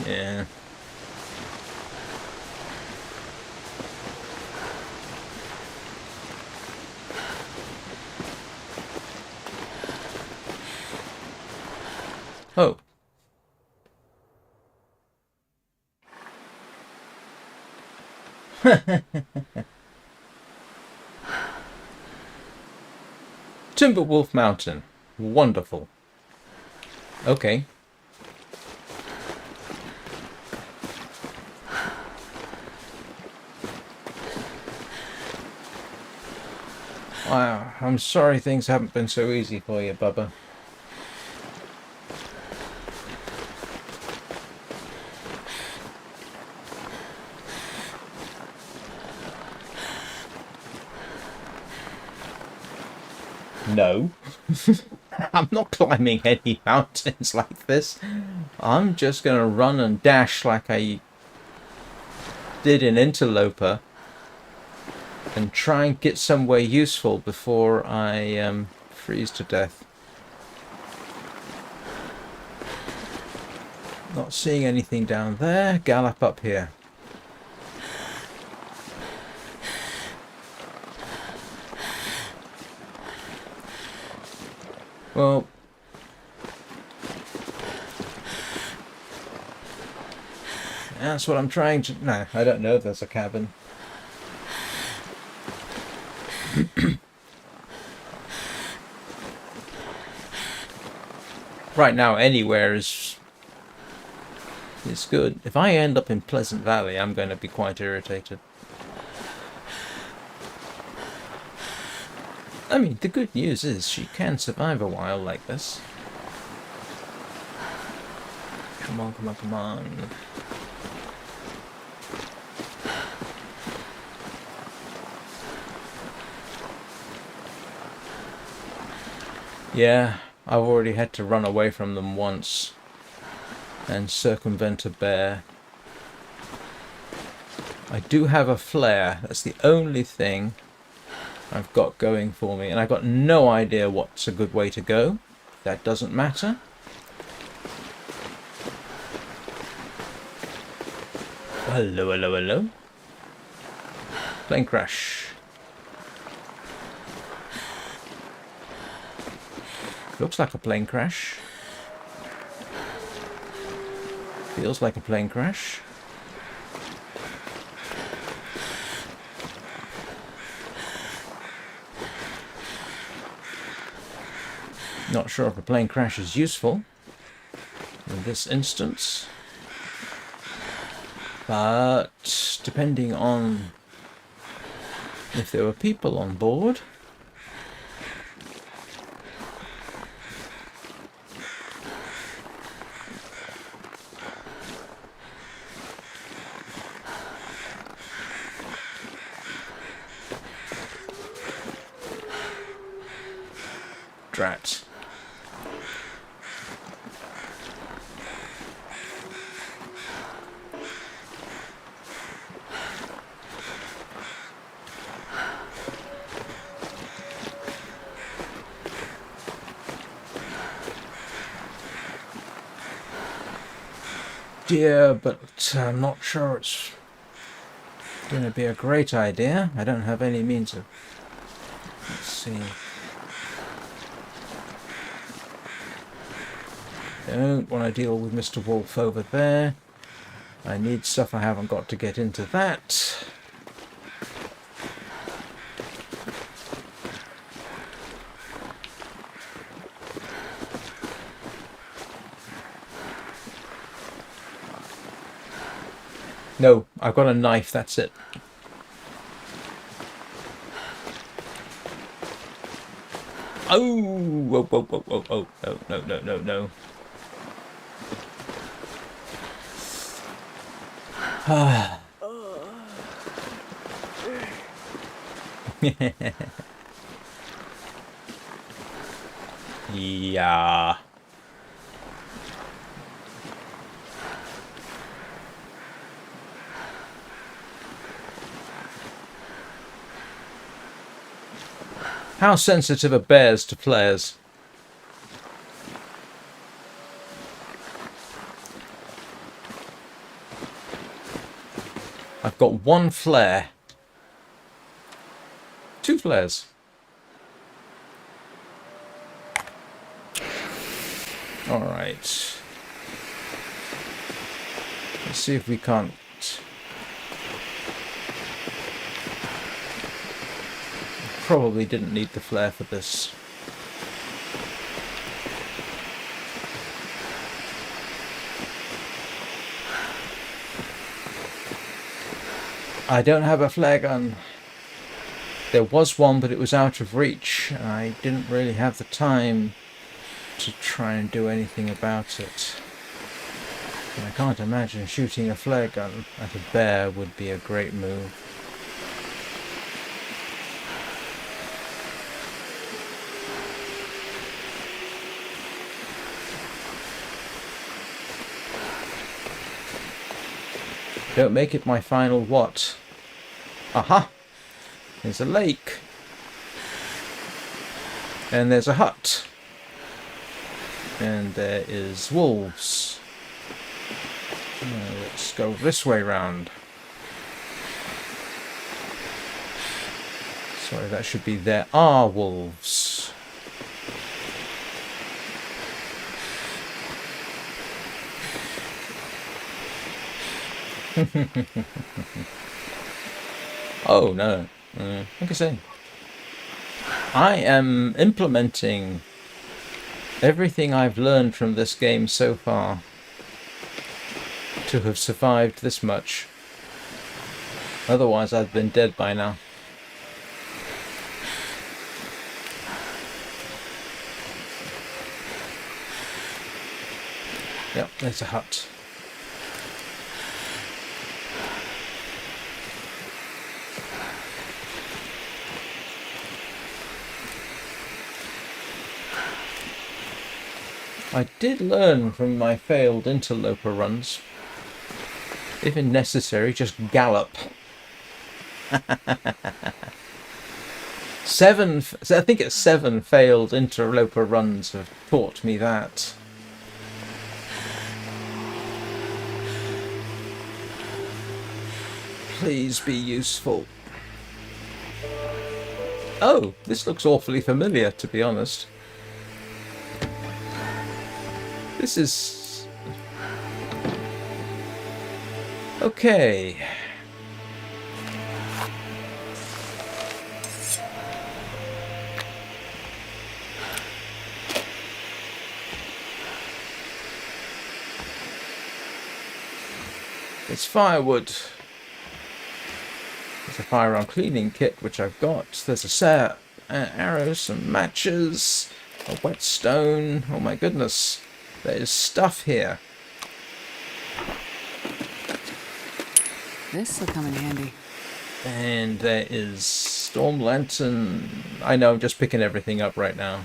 Yeah. Oh. Timberwolf Mountain. Wonderful. Okay. Wow, I'm sorry things haven't been so easy for you, Bubba. No. I'm not climbing any mountains like this. I'm just going to run and dash like I did in Interloper and try and get somewhere useful before I freeze to death. Not seeing anything down there. Gallop up here. Well, that's what I'm trying to... No, I don't know if there's a cabin. Right now, anywhere is good. If I end up in Pleasant Valley, I'm going to be quite irritated. I mean, the good news is she can survive a while like this. Come on, come on, come on. Yeah, I've already had to run away from them once and circumvent a bear. I do have a flare. That's the only thing I've got going for me, and I've got no idea what's a good way to go. That doesn't matter. Hello, hello, hello. Plane crash. Looks like a plane crash. Feels like a plane crash. Not sure if a plane crash is useful in this instance, but depending on if there were people on board. Drat. Yeah, but I'm not sure it's going to be a great idea. I don't have any means of... Let's see. Don't want to deal with Mr. Wolf over there. I need stuff I haven't got to get into that. No, I've got a knife, that's it. Oh, whoa, whoa, whoa, whoa, whoa, no, no, no, no, no. Yeah. How sensitive are bears to flares? I've got one flare. 2 flares. Alright. Let's see if we can't... Probably didn't need the flare for this. I don't have a flare gun. There was one, but it was out of reach. I didn't really have the time to try and do anything about it. And I can't imagine shooting a flare gun at a bear would be a great move. Don't make it my final what? Aha! There's a lake. And there's a hut. And there is wolves. Let's go this way round. Sorry, that should be there are wolves. Oh no. Like I say, I am implementing everything I've learned from this game so far to have survived this much. Otherwise I'd been dead by now. Yep, there's a hut. I did learn from my failed interloper runs. If necessary, just gallop. I think it's 7 failed interloper runs have taught me that. Please be useful. Oh, this looks awfully familiar, to be honest. This is... okay. It's firewood. There's a firearm cleaning kit, which I've got. There's a set of arrows, some matches, a whetstone. Oh my goodness. There's stuff here. This will come in handy. And there is storm lantern. I know, I'm just picking everything up right now.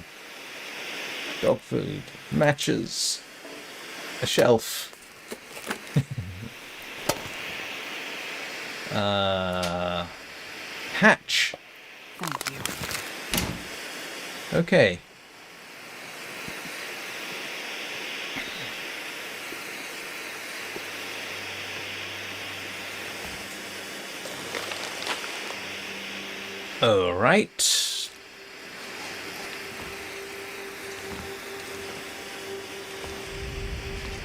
Dog food, matches, a shelf. Hatch. Thank you. Okay. All right.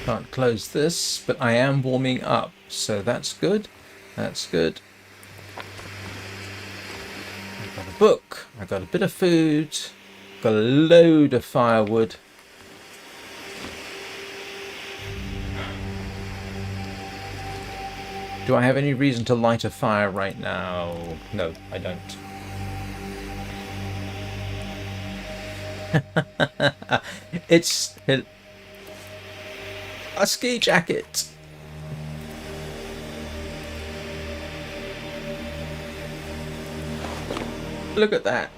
Can't close this, but I am warming up, so that's good. That's good. I've got a book. I've got a bit of food. Got a load of firewood. Do I have any reason to light a fire right now? No, I don't. It's a ski jacket. Look at that.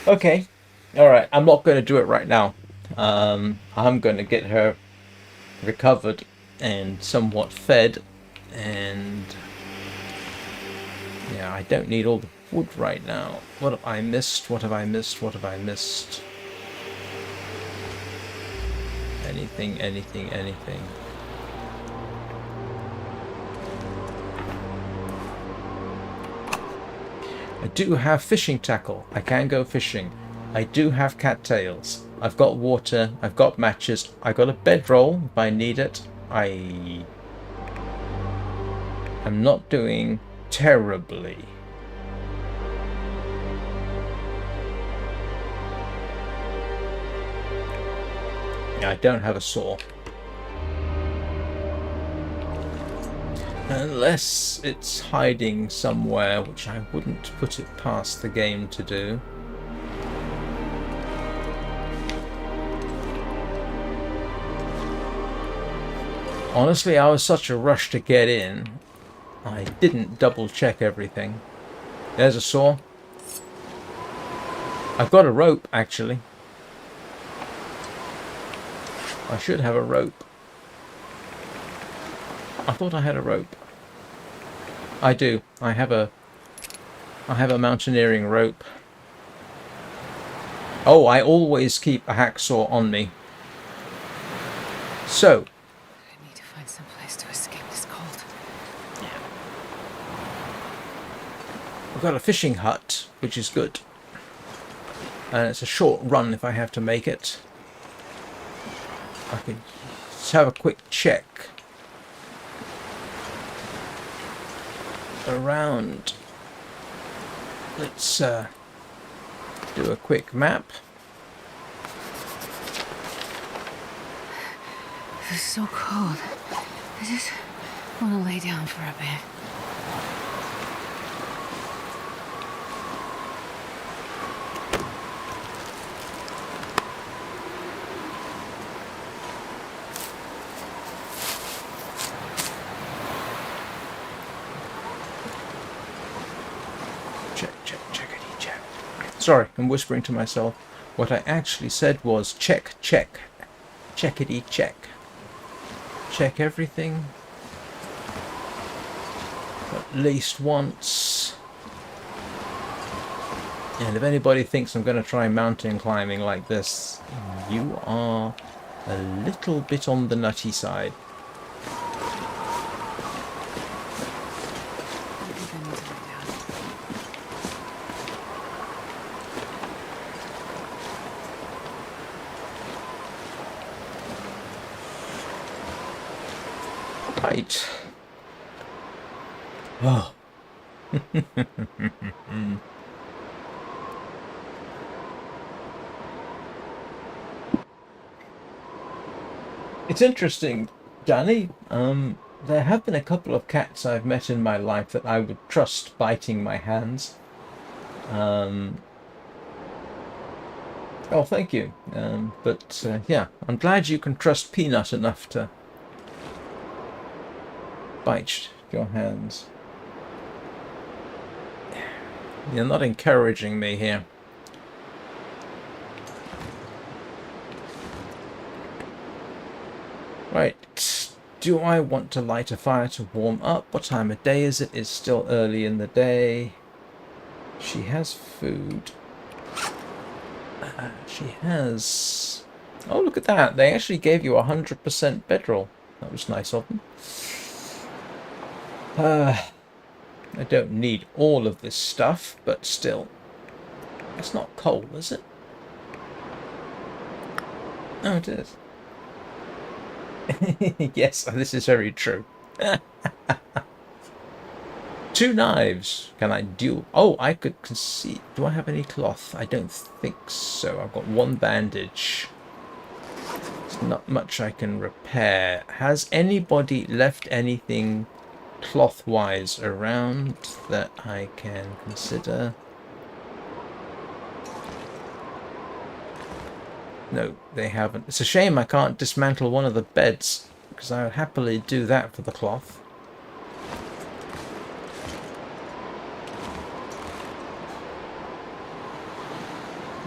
Okay. Alright, I'm not going to do it right now. I'm going to get her recovered and somewhat fed. And yeah, I don't need all the wood right now. What have I missed? What have I missed? What have I missed? Anything, anything, anything. I do have fishing tackle. I can go fishing. I do have cattails. I've got water. I've got matches. I got a bedroll if I need it. I am not doing terribly. I don't have a saw. Unless it's hiding somewhere, which I wouldn't put it past the game to do. Honestly, I was such a rush to get in, I didn't double check everything. There's a saw. I've got a rope, actually. I should have a rope. I thought I had a rope. I do. I have a mountaineering rope. Oh, I always keep a hacksaw on me. So, I need to find some place to escape this cold. I've got a fishing hut, which is good. And it's a short run if I have to make it. I could just have a quick check around. Let's do a quick map. This is so cold. I just want to lay down for a bit. Check. Sorry, I'm whispering to myself. What I actually said was check. Checkity check. Check everything. At least once. And if anybody thinks I'm going to try mountain climbing like this, you are a little bit on the nutty side. Right. Oh. It's interesting, Danny. There have been a couple of cats I've met in my life that I would trust biting my hands. Oh, thank you. But yeah, I'm glad you can trust Peanut enough to bite your hands. You're not encouraging me here. Right, do I want to light a fire to warm up? What time of day is it? It's still early in the day. She has food. She has... Oh, look at that. They actually gave you 100% bedroll. That was nice of them. I don't need all of this stuff, but still. It's not coal, is it? Oh, it is. Yes, this is very true. 2 knives. Can I do... Oh, I could see... Do I have any cloth? I don't think so. I've got 1 bandage. There's not much I can repair. Has anybody left anything cloth-wise around that I can consider? No, they haven't. It's a shame I can't dismantle one of the beds, because I would happily do that for the cloth.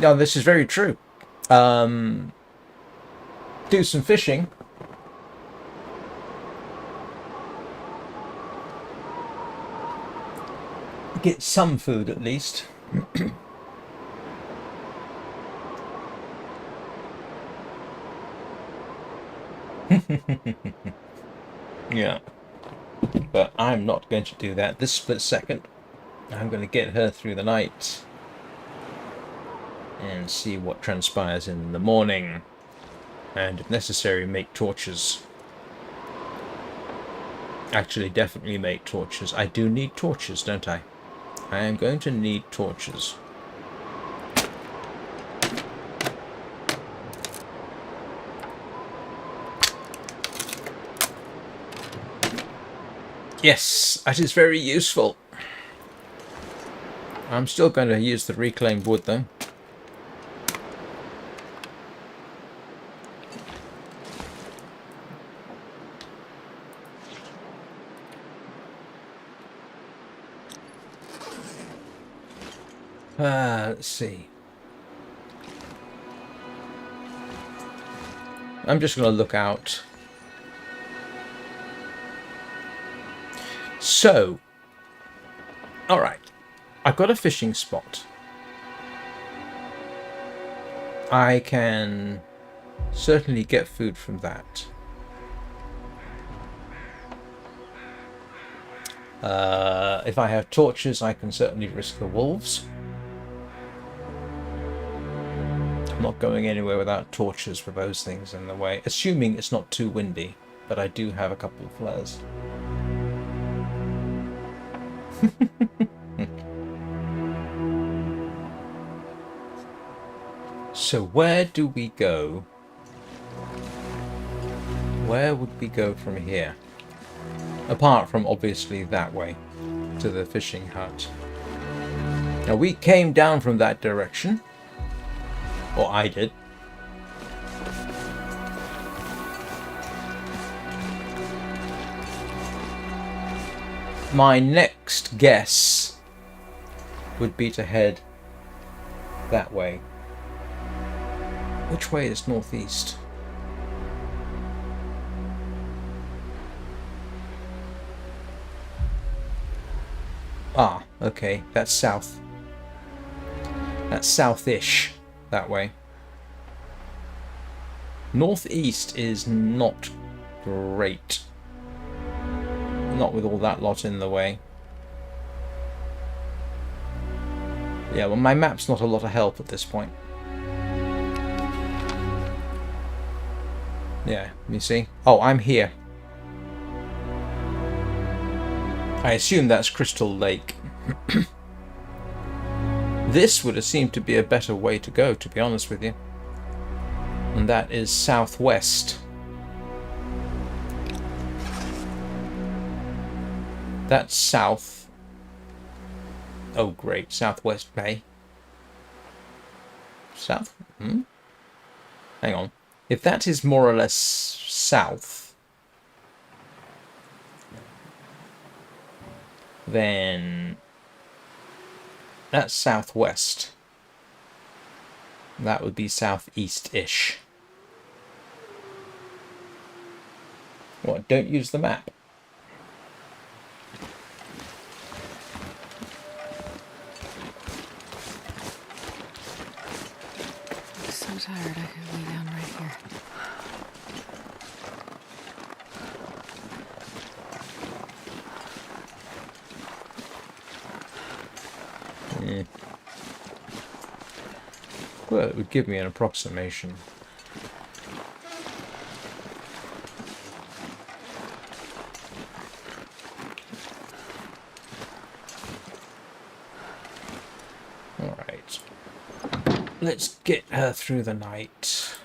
No, this is very true. Do some fishing. Get some food at least. Yeah. But I'm not going to do that this split second. I'm going to get her through the night and see what transpires in the morning. And if necessary, make torches. Actually, definitely make torches. I do need torches, don't I? I am going to need torches. Yes, that is very useful. I'm still going to use the reclaimed wood, though. Let's see. I'm just going to look out. So, alright. I've got a fishing spot. I can certainly get food from that. If I have torches, I can certainly risk the wolves. I'm not going anywhere without torches for those things in the way, assuming it's not too windy, but I do have a couple of flares. So where do we go? Where would we go from here? Apart from obviously that way, to the fishing hut. Now we came down from that direction. Or I did. My next guess would be to head that way. Which way is northeast? Ah, okay, that's south. That's south-ish, that way. Northeast is not great. Not with all that lot in the way. Yeah, well, my map's not a lot of help at this point. Yeah, you see? Oh, I'm here. I assume that's Crystal Lake. This would have seemed to be a better way to go, to be honest with you. And that is southwest. That's south. Oh, great. Southwest Bay. South? Hang on. If that is more or less south, then that's southwest. That would be southeast-ish. What? Don't use the map. I'm so tired I could lay down right here. Well, it would give me an approximation. Alright. Let's get her through the night.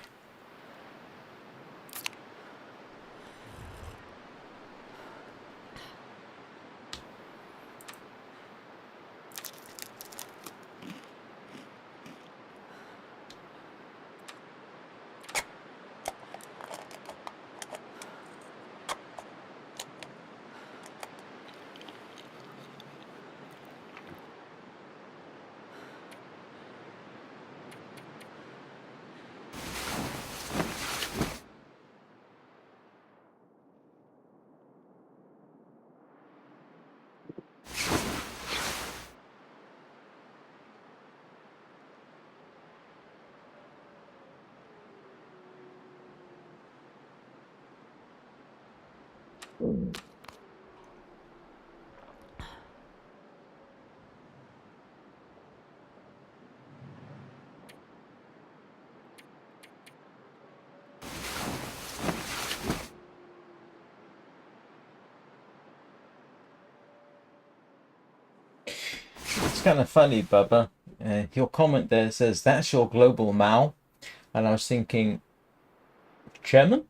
It's kind of funny, Bubba. Your comment there says, that's your global Mao. And I was thinking, Chairman?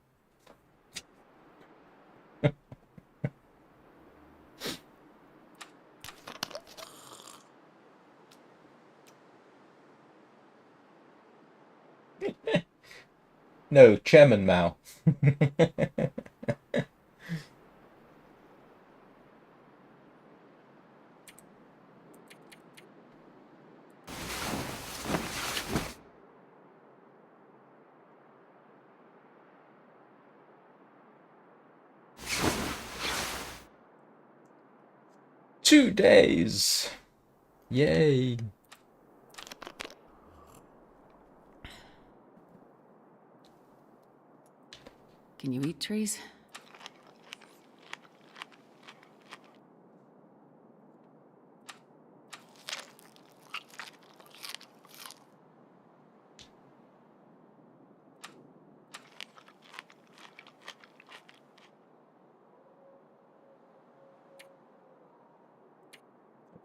No, Chairman Mao. 2 days. Yay. Can you eat trees?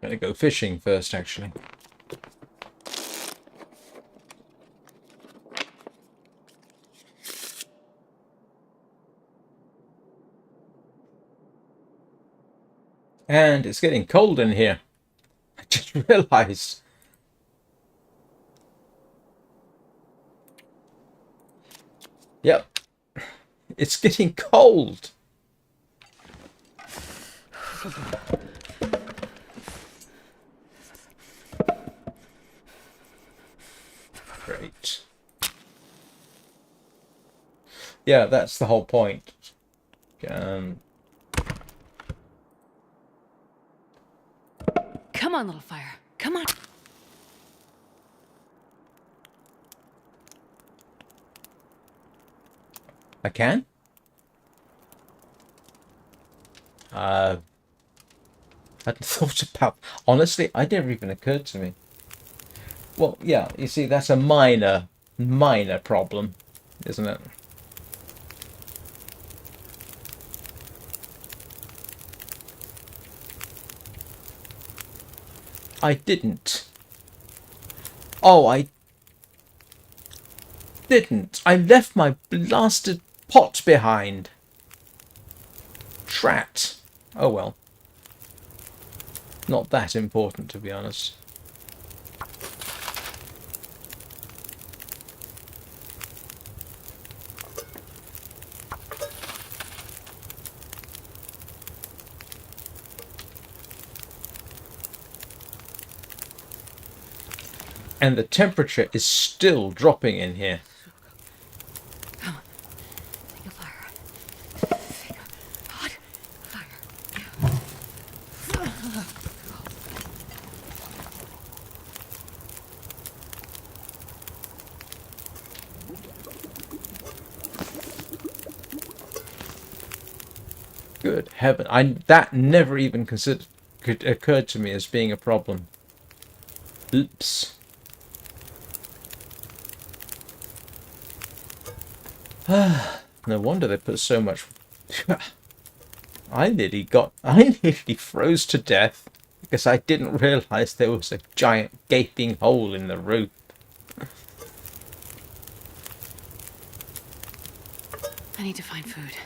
I'm gonna go fishing first, actually. And it's getting cold in here. I just realized. Yep. It's getting cold. Great. Yeah, that's the whole point. Come on, little fire. Come on. I can? Hadn't thought about. Honestly, it never even occurred to me. Well, yeah, you see, that's a minor problem, isn't it? I didn't. Oh, I didn't. I left my blasted pot behind. Trat. Oh well. Not that important, to be honest. And the temperature is still dropping in here. Come on. Take a fire. Take a hot fire. Good heaven. That never even occurred to me as being a problem. Oops. No wonder they put so much. I nearly froze to death because I didn't realize there was a giant gaping hole in the roof. I need to find food.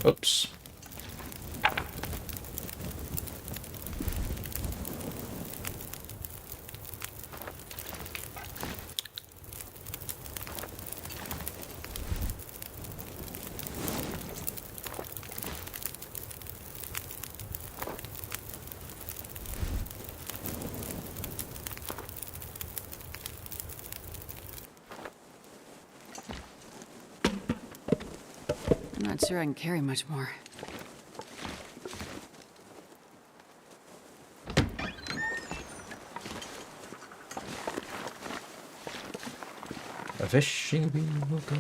Oops. I'm not sure I can carry much more. fishing we will go.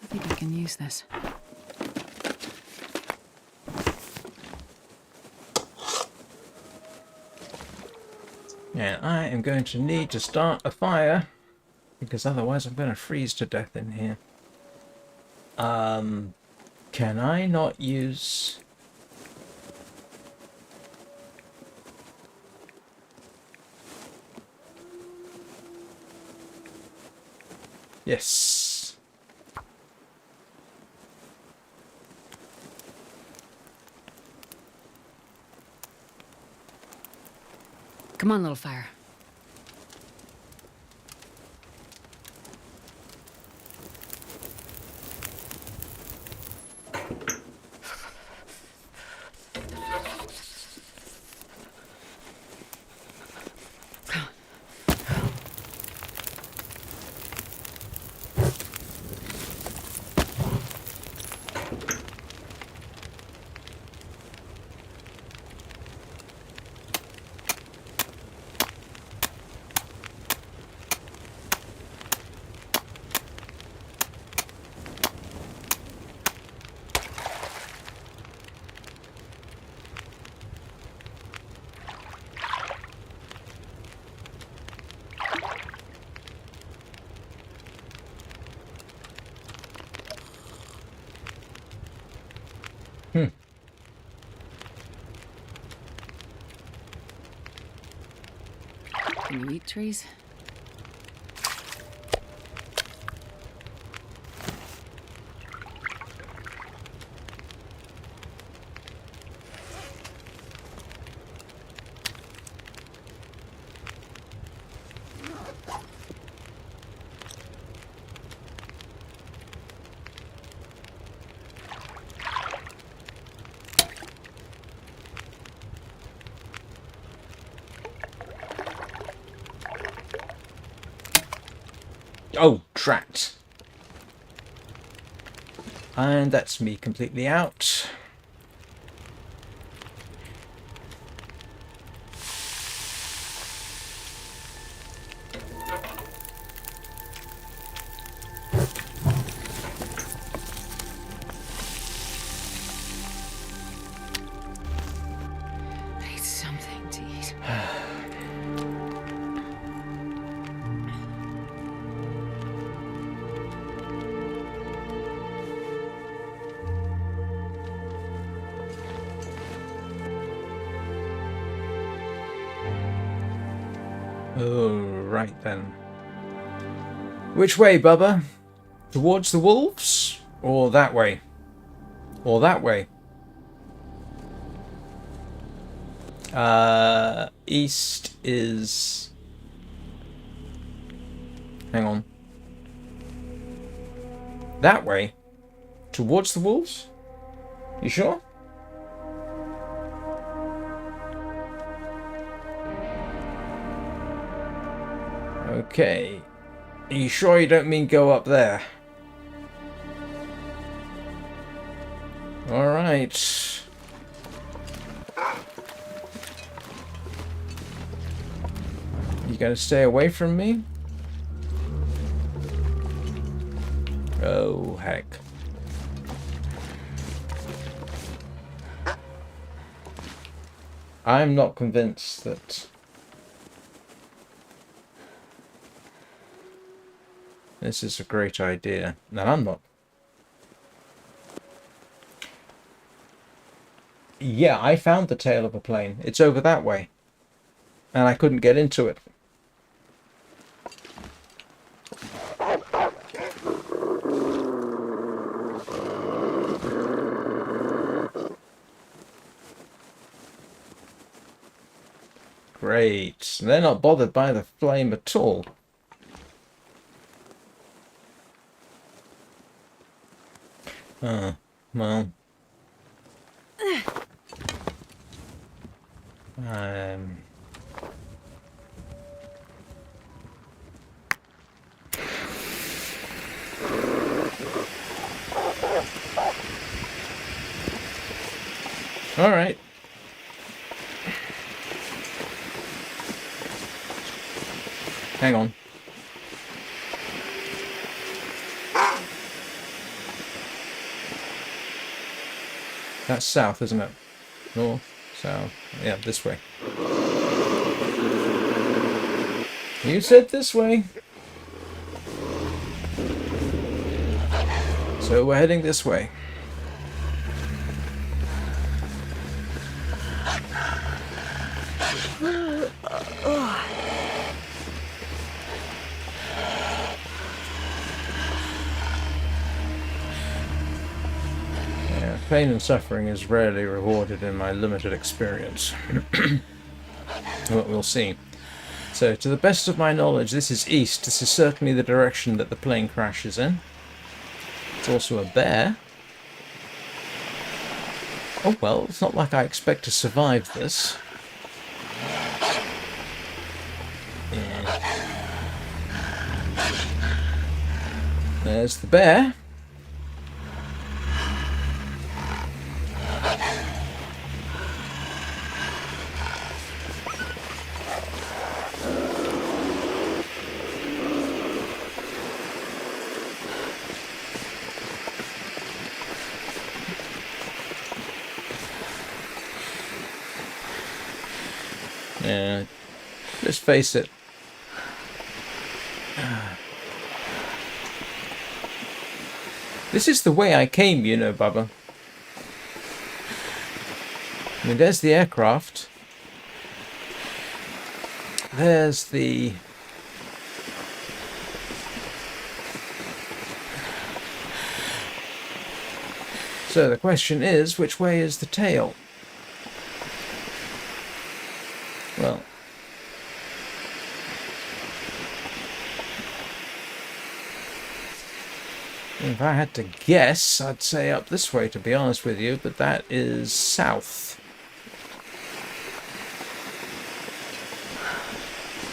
I think I can use this. And I am going to need to start a fire because otherwise I'm going to freeze to death in here. Can I not use... Yes. Come on, little fire. Can you eat trees? Oh, drat. And that's me completely out. I need something to eat. Oh, right then. Which way, Bubba? Towards the wolves? Or that way? Or that way? East is... Hang on. That way? Towards the wolves? You sure? Okay. Are you sure you don't mean go up there? Alright. You gonna stay away from me? Oh, heck. I'm not convinced that this is a great idea. No, I'm not. Yeah, I found the tail of a plane. It's over that way. And I couldn't get into it. Great. They're not bothered by the flame at all. Well. All right. Hang on. That's south, isn't it? North, south. Yeah, this way. You said this way. So we're heading this way. Pain and suffering is rarely rewarded in my limited experience. What we'll see. So, to the best of my knowledge, this is east. This is certainly the direction that the plane crashes in. It's also a bear. Oh well, it's not like I expect to survive this. Yeah. There's the bear. Yeah, let's face it. This is the way I came, you know, Bubba. I mean, there's the aircraft. There's the... So the question is, which way is the tail? Well, if I had to guess, I'd say up this way, to be honest with you, but that is south.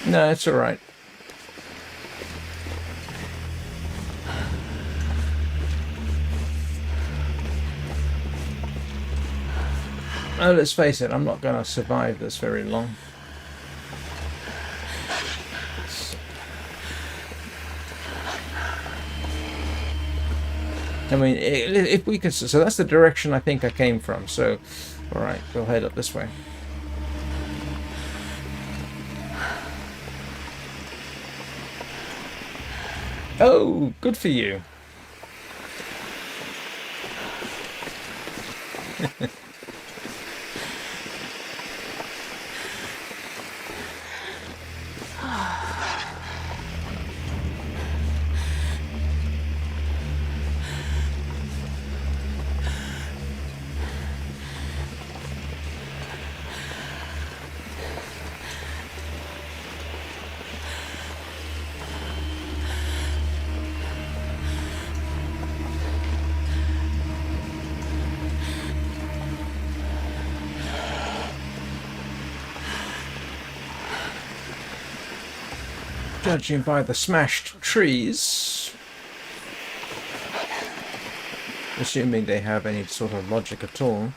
No, it's alright. Oh, let's face it, I'm not going to survive this very long. I mean, if we could... So that's the direction I think I came from. So, alright, we'll head up this way. Oh, good for you. Judging by the smashed trees, assuming they have any sort of logic at all.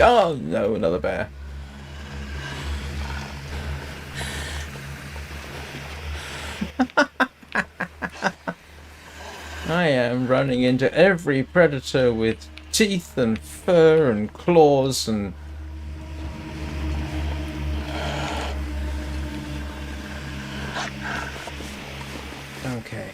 Oh no, another bear. I am running into every predator with teeth and fur and claws and... Okay.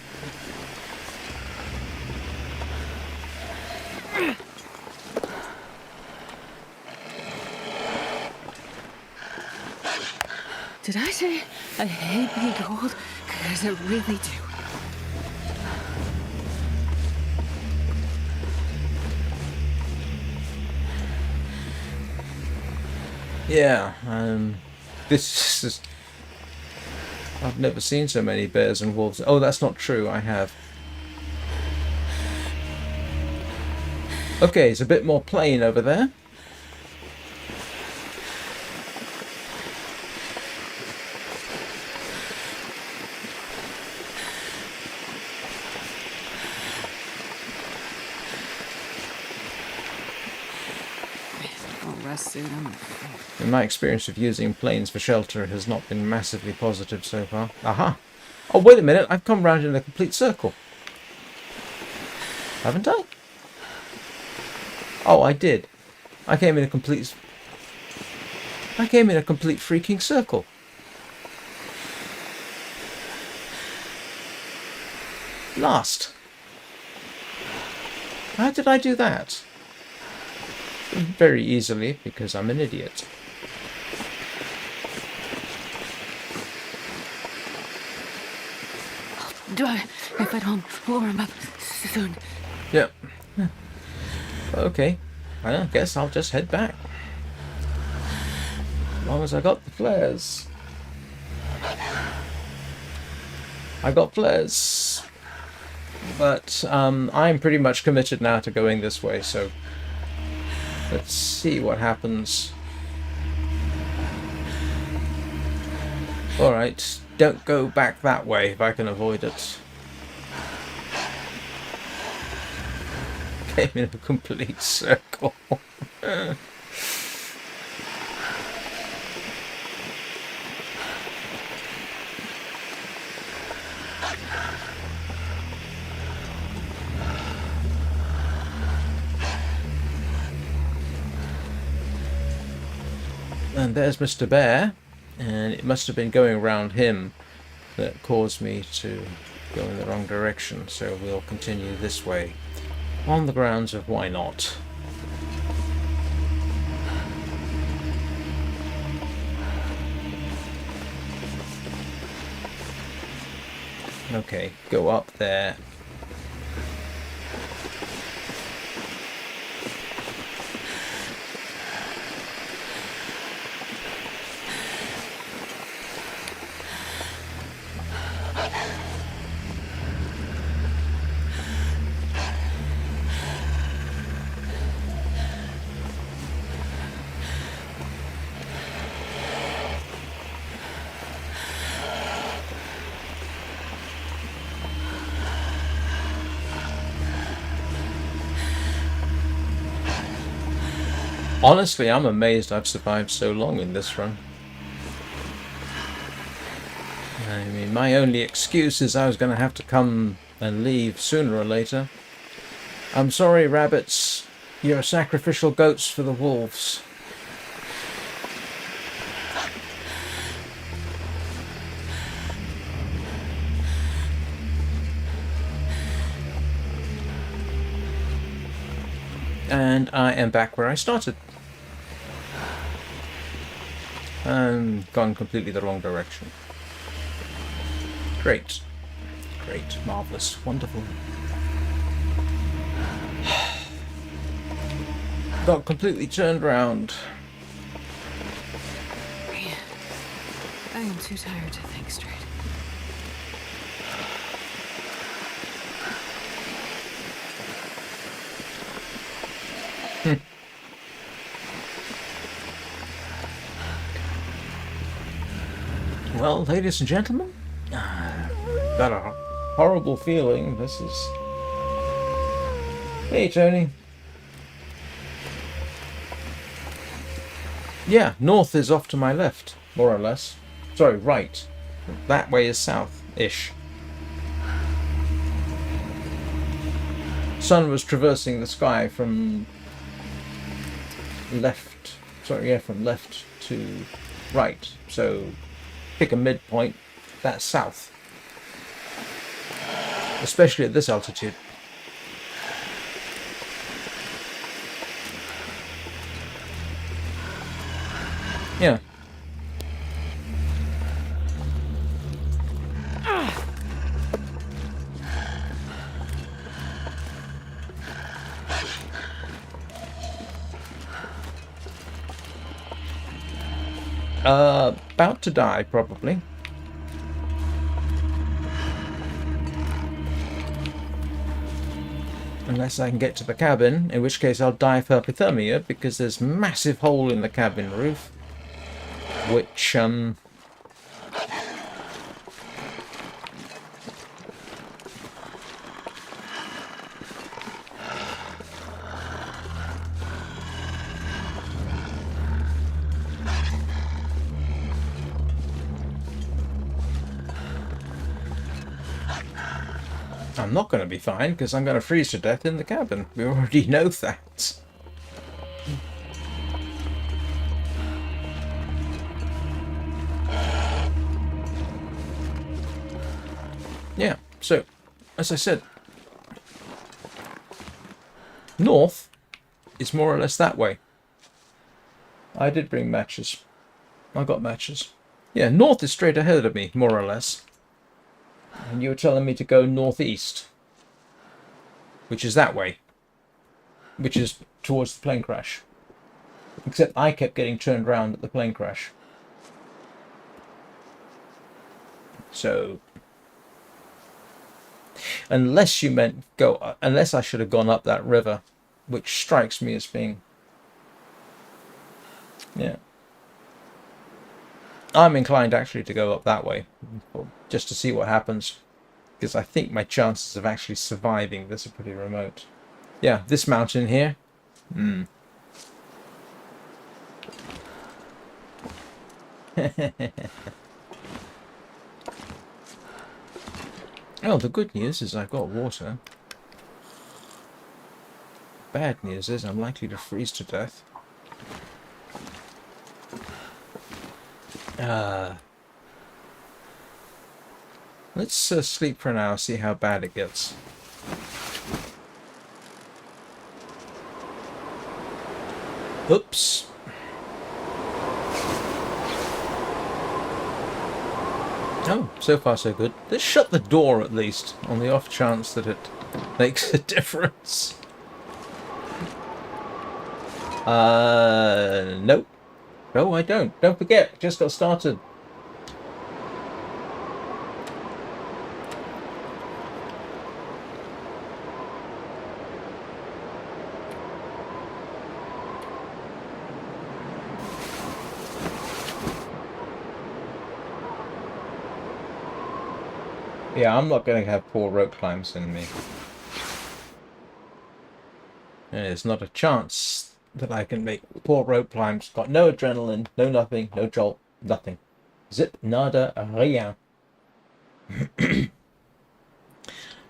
Did I say I hate being cold? Because I really do. Yeah, this is... I've never seen so many bears and wolves. Oh, that's not true, I have. Okay, it's a bit more plain over there. Suit. In my experience of using planes for shelter has not been massively positive so far. Aha! Oh, wait a minute, I've come round in a complete circle. Haven't I? Oh, I did. I came in a complete freaking circle. Last. How did I do that? Very easily, because I'm an idiot. Do I? If I don't lure him up soon. Yeah. Okay. I guess I'll just head back. As long as I got the flares. I got flares. But I'm pretty much committed now to going this way, so let's see what happens. Alright, don't go back that way if I can avoid it. Came in a complete circle. And there's Mr. Bear, and it must have been going around him that caused me to go in the wrong direction, so we'll continue this way on the grounds of why not. Okay, go up there. Honestly, I'm amazed I've survived so long in this run. I mean, my only excuse is I was going to have to come and leave sooner or later. I'm sorry, rabbits. You're sacrificial goats for the wolves. And I am back where I started. And gone completely the wrong direction. Great. Great. Marvellous. Wonderful. Got completely turned round. I am too tired to think straight. Well, ladies and gentlemen, got a horrible feeling this is... Hey, Tony. Yeah, north is off to my left, more or less. Sorry, right. That way is south-ish. Sun was traversing the sky from left... Sorry, yeah, from left to right. So, pick a midpoint. That's south. Especially at this altitude. Yeah. About to die, probably. Unless I can get to the cabin, in which case I'll die of hypothermia, because there's a massive hole in the cabin roof. Which, I'm not going to be fine, because I'm going to freeze to death in the cabin. We already know that. Yeah, so, as I said, north is more or less that way. I did bring matches. I got matches. Yeah, north is straight ahead of me, more or less. And you were telling me to go northeast, which is that way, which is towards the plane crash. Except I kept getting turned around at the plane crash. So, unless you meant go, unless I should have gone up that river, which strikes me as being, yeah. I'm inclined actually to go up that way, just to see what happens, because I think my chances of actually surviving this are pretty remote. Yeah, this mountain here. Oh, the good news is I've got water. Bad news is I'm likely to freeze to death. Let's sleep for an hour, see how bad it gets. Oops. Oh, so far so good. Let's shut the door at least, on the off chance that it makes a difference. Nope. No, I don't. Don't forget, just got started. Yeah, I'm not going to have poor rope climbs in me. There's not a chance that I can make poor rope climbs. Got no adrenaline, no nothing, no jolt, nothing. Zip, nada, rien.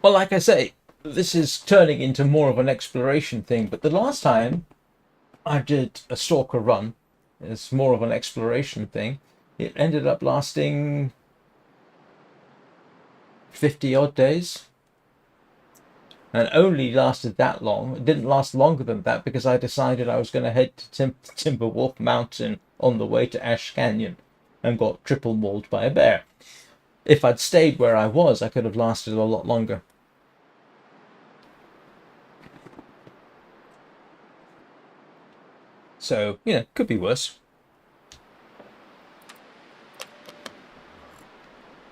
Well, like I say, this is turning into more of an exploration thing, but the last time I did a Stalker run, it's more of an exploration thing. It ended up lasting 50 odd days, and only lasted that long. It didn't last longer than that because I decided I was going to head to Timberwolf Mountain on the way to Ash Canyon and got triple mauled by a bear. If I'd stayed where I was, I could have lasted a lot longer. So, you know, could be worse.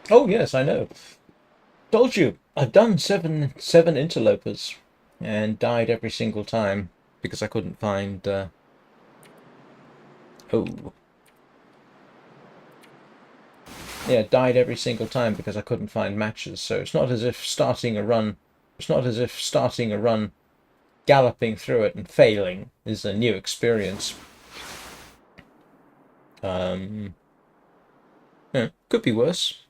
Oh yes, I know. Told you, I've done seven interlopers and died every single time because I couldn't find yeah, died every single time because I couldn't find matches. So it's not as if starting a run galloping through it and failing is a new experience. Yeah, could be worse.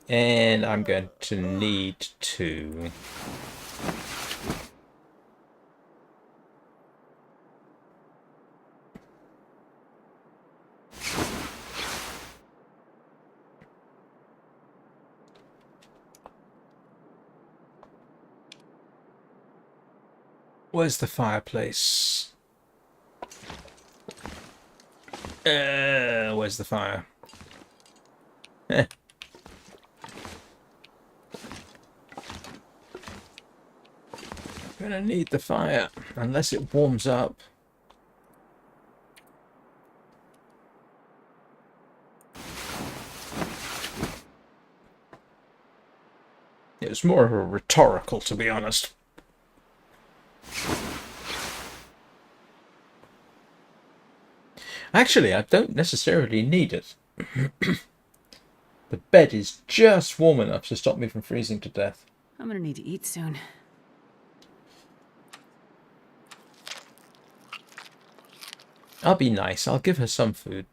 And I'm going to need to where's the fireplace? Where's the fire? Gonna need the fire. Unless it warms up. It was more of a rhetorical, to be honest. Actually, I don't necessarily need it. The bed is just warm enough to stop me from freezing to death. I'm gonna need to eat soon. I'll be nice. I'll give her some food.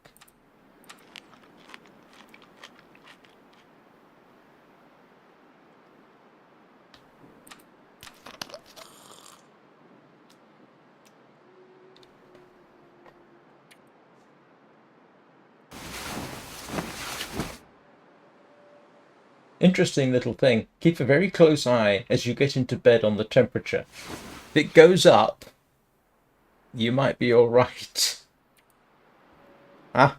Interesting little thing. Keep a very close eye as you get into bed on the temperature. If it goes up, you might be all right. Ah.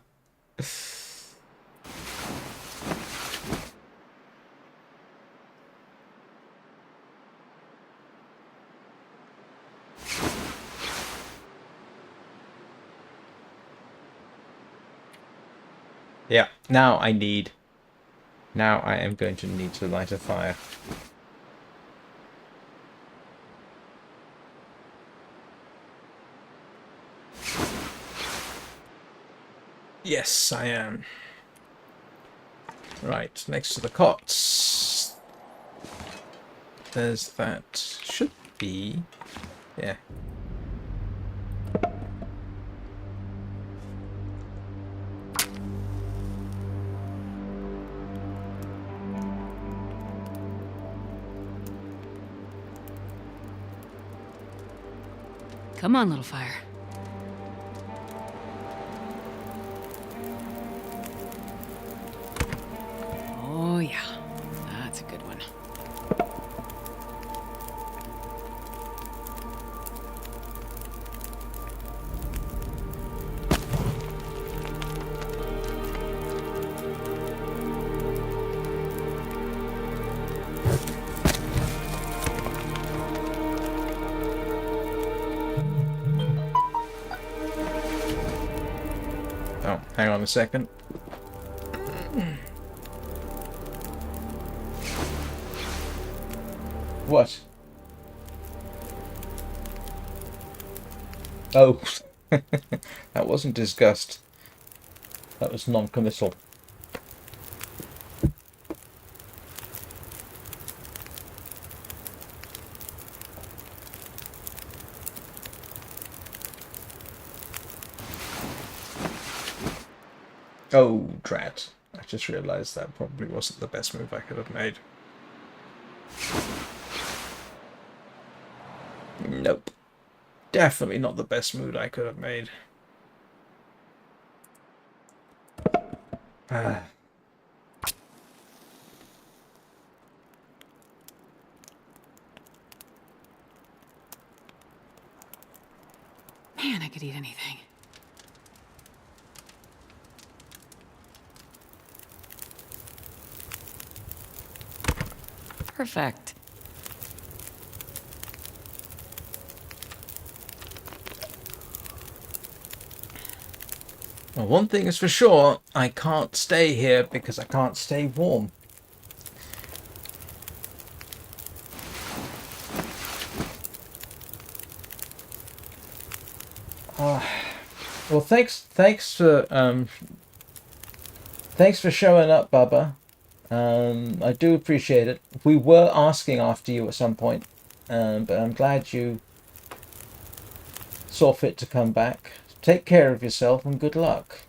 Yeah, now I am going to need to light a fire. Yes, I am. Right, next to the cots. There's that. Should be. Yeah. Come on, little fire. Oh, yeah. That's a good one. Oh, hang on a second. What? Oh, that wasn't disgust. That was non-committal. Oh, drat. I just realised that probably wasn't the best move I could have made. Nope. Definitely not the best move I could have made. Ah. Man, I could eat anything. Perfect. Well, one thing is for sure, I can't stay here because I can't stay warm. Well, thanks for showing up, Bubba. I do appreciate it. We were asking after you at some point, but I'm glad you saw fit to come back. Take care of yourself and good luck.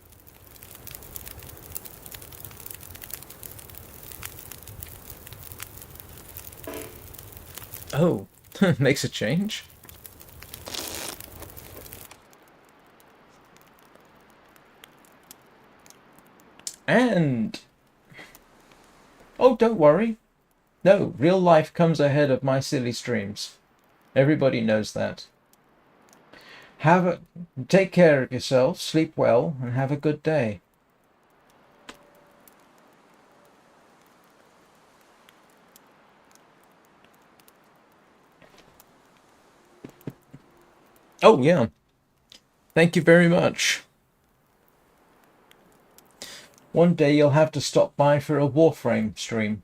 Oh, makes a change. And oh, don't worry. No, real life comes ahead of my silly streams. Everybody knows that. Take care of yourself, sleep well, and have a good day. Oh, yeah. Thank you very much. One day you'll have to stop by for a Warframe stream.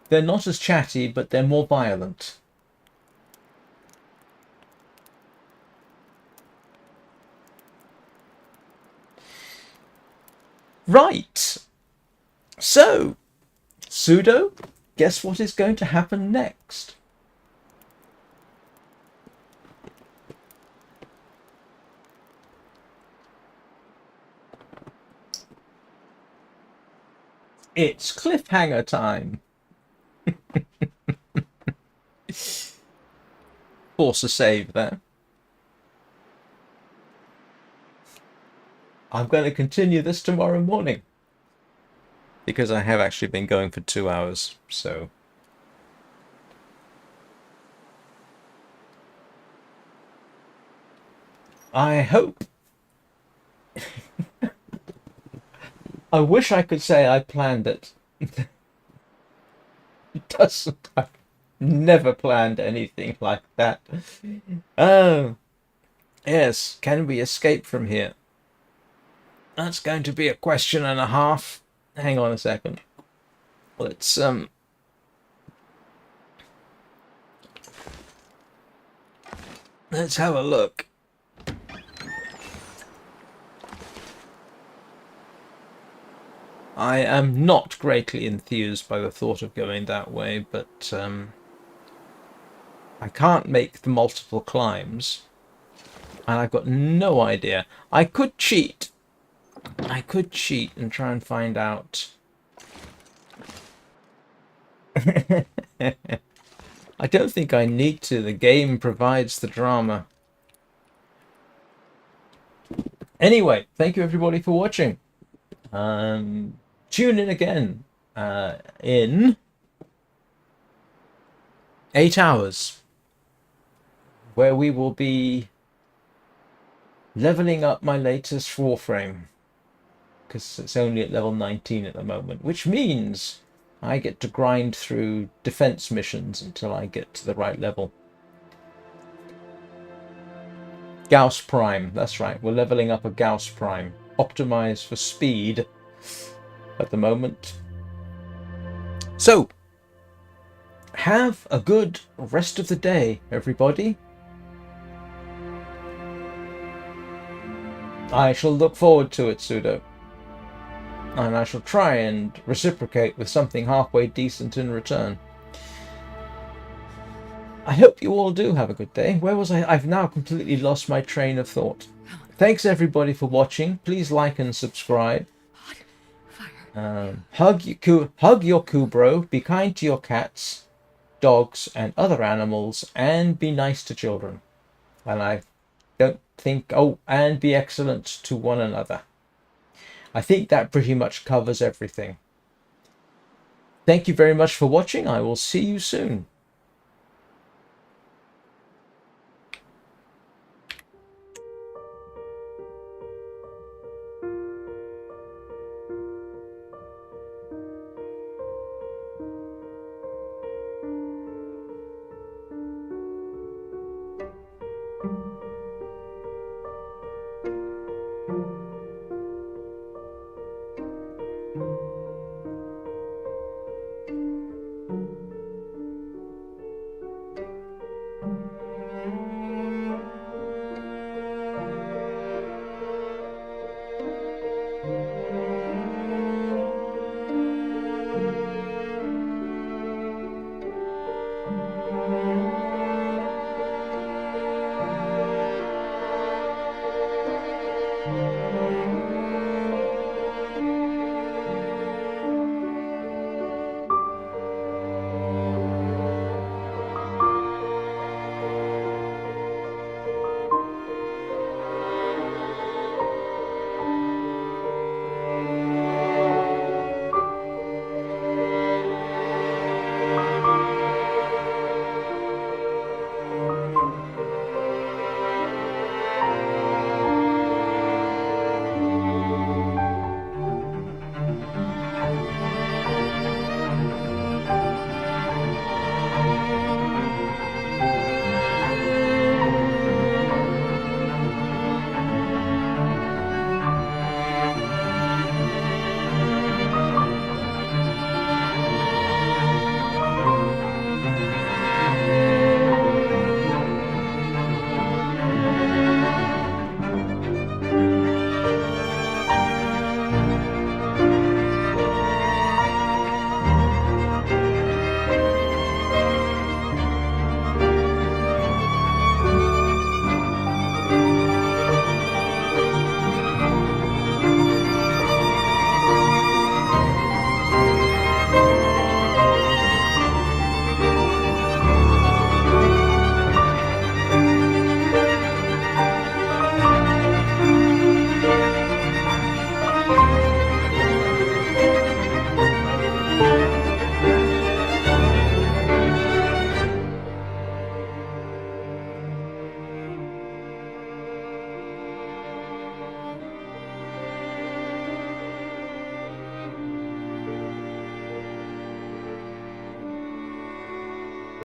They're not as chatty, but they're more violent. Right. So, Pseudo, guess what is going to happen next? It's cliffhanger time. Force a save there. I'm going to continue this tomorrow morning. Because I have actually been going for 2 hours, so... I hope... I wish I could say I planned it. It doesn't. I've never planned anything like that. Oh, yes. Can we escape from here? That's going to be a question and a half. Hang on a second. Let's have a look. I am not greatly enthused by the thought of going that way, but I can't make the multiple climbs, and I've got no idea. I could cheat. I could cheat and try and find out. I don't think I need to. The game provides the drama. Anyway, thank you everybody for watching. Tune in again in 8 hours, where we will be leveling up my latest Warframe, because it's only at level 19 at the moment, which means I get to grind through defense missions until I get to the right level. Gauss Prime, that's right, we're leveling up a Gauss Prime, optimized for speed at the moment. So, have a good rest of the day, everybody. I shall look forward to it, Pseudo. And I shall try and reciprocate with something halfway decent in return. I hope you all do have a good day. Where was I? I've now completely lost my train of thought. Thanks everybody for watching. Please like and subscribe. Hug your Kubro. Be kind to your cats, dogs, and other animals, and be nice to children. And I don't think... Oh, and be excellent to one another. I think that pretty much covers everything. Thank you very much for watching. I will see you soon.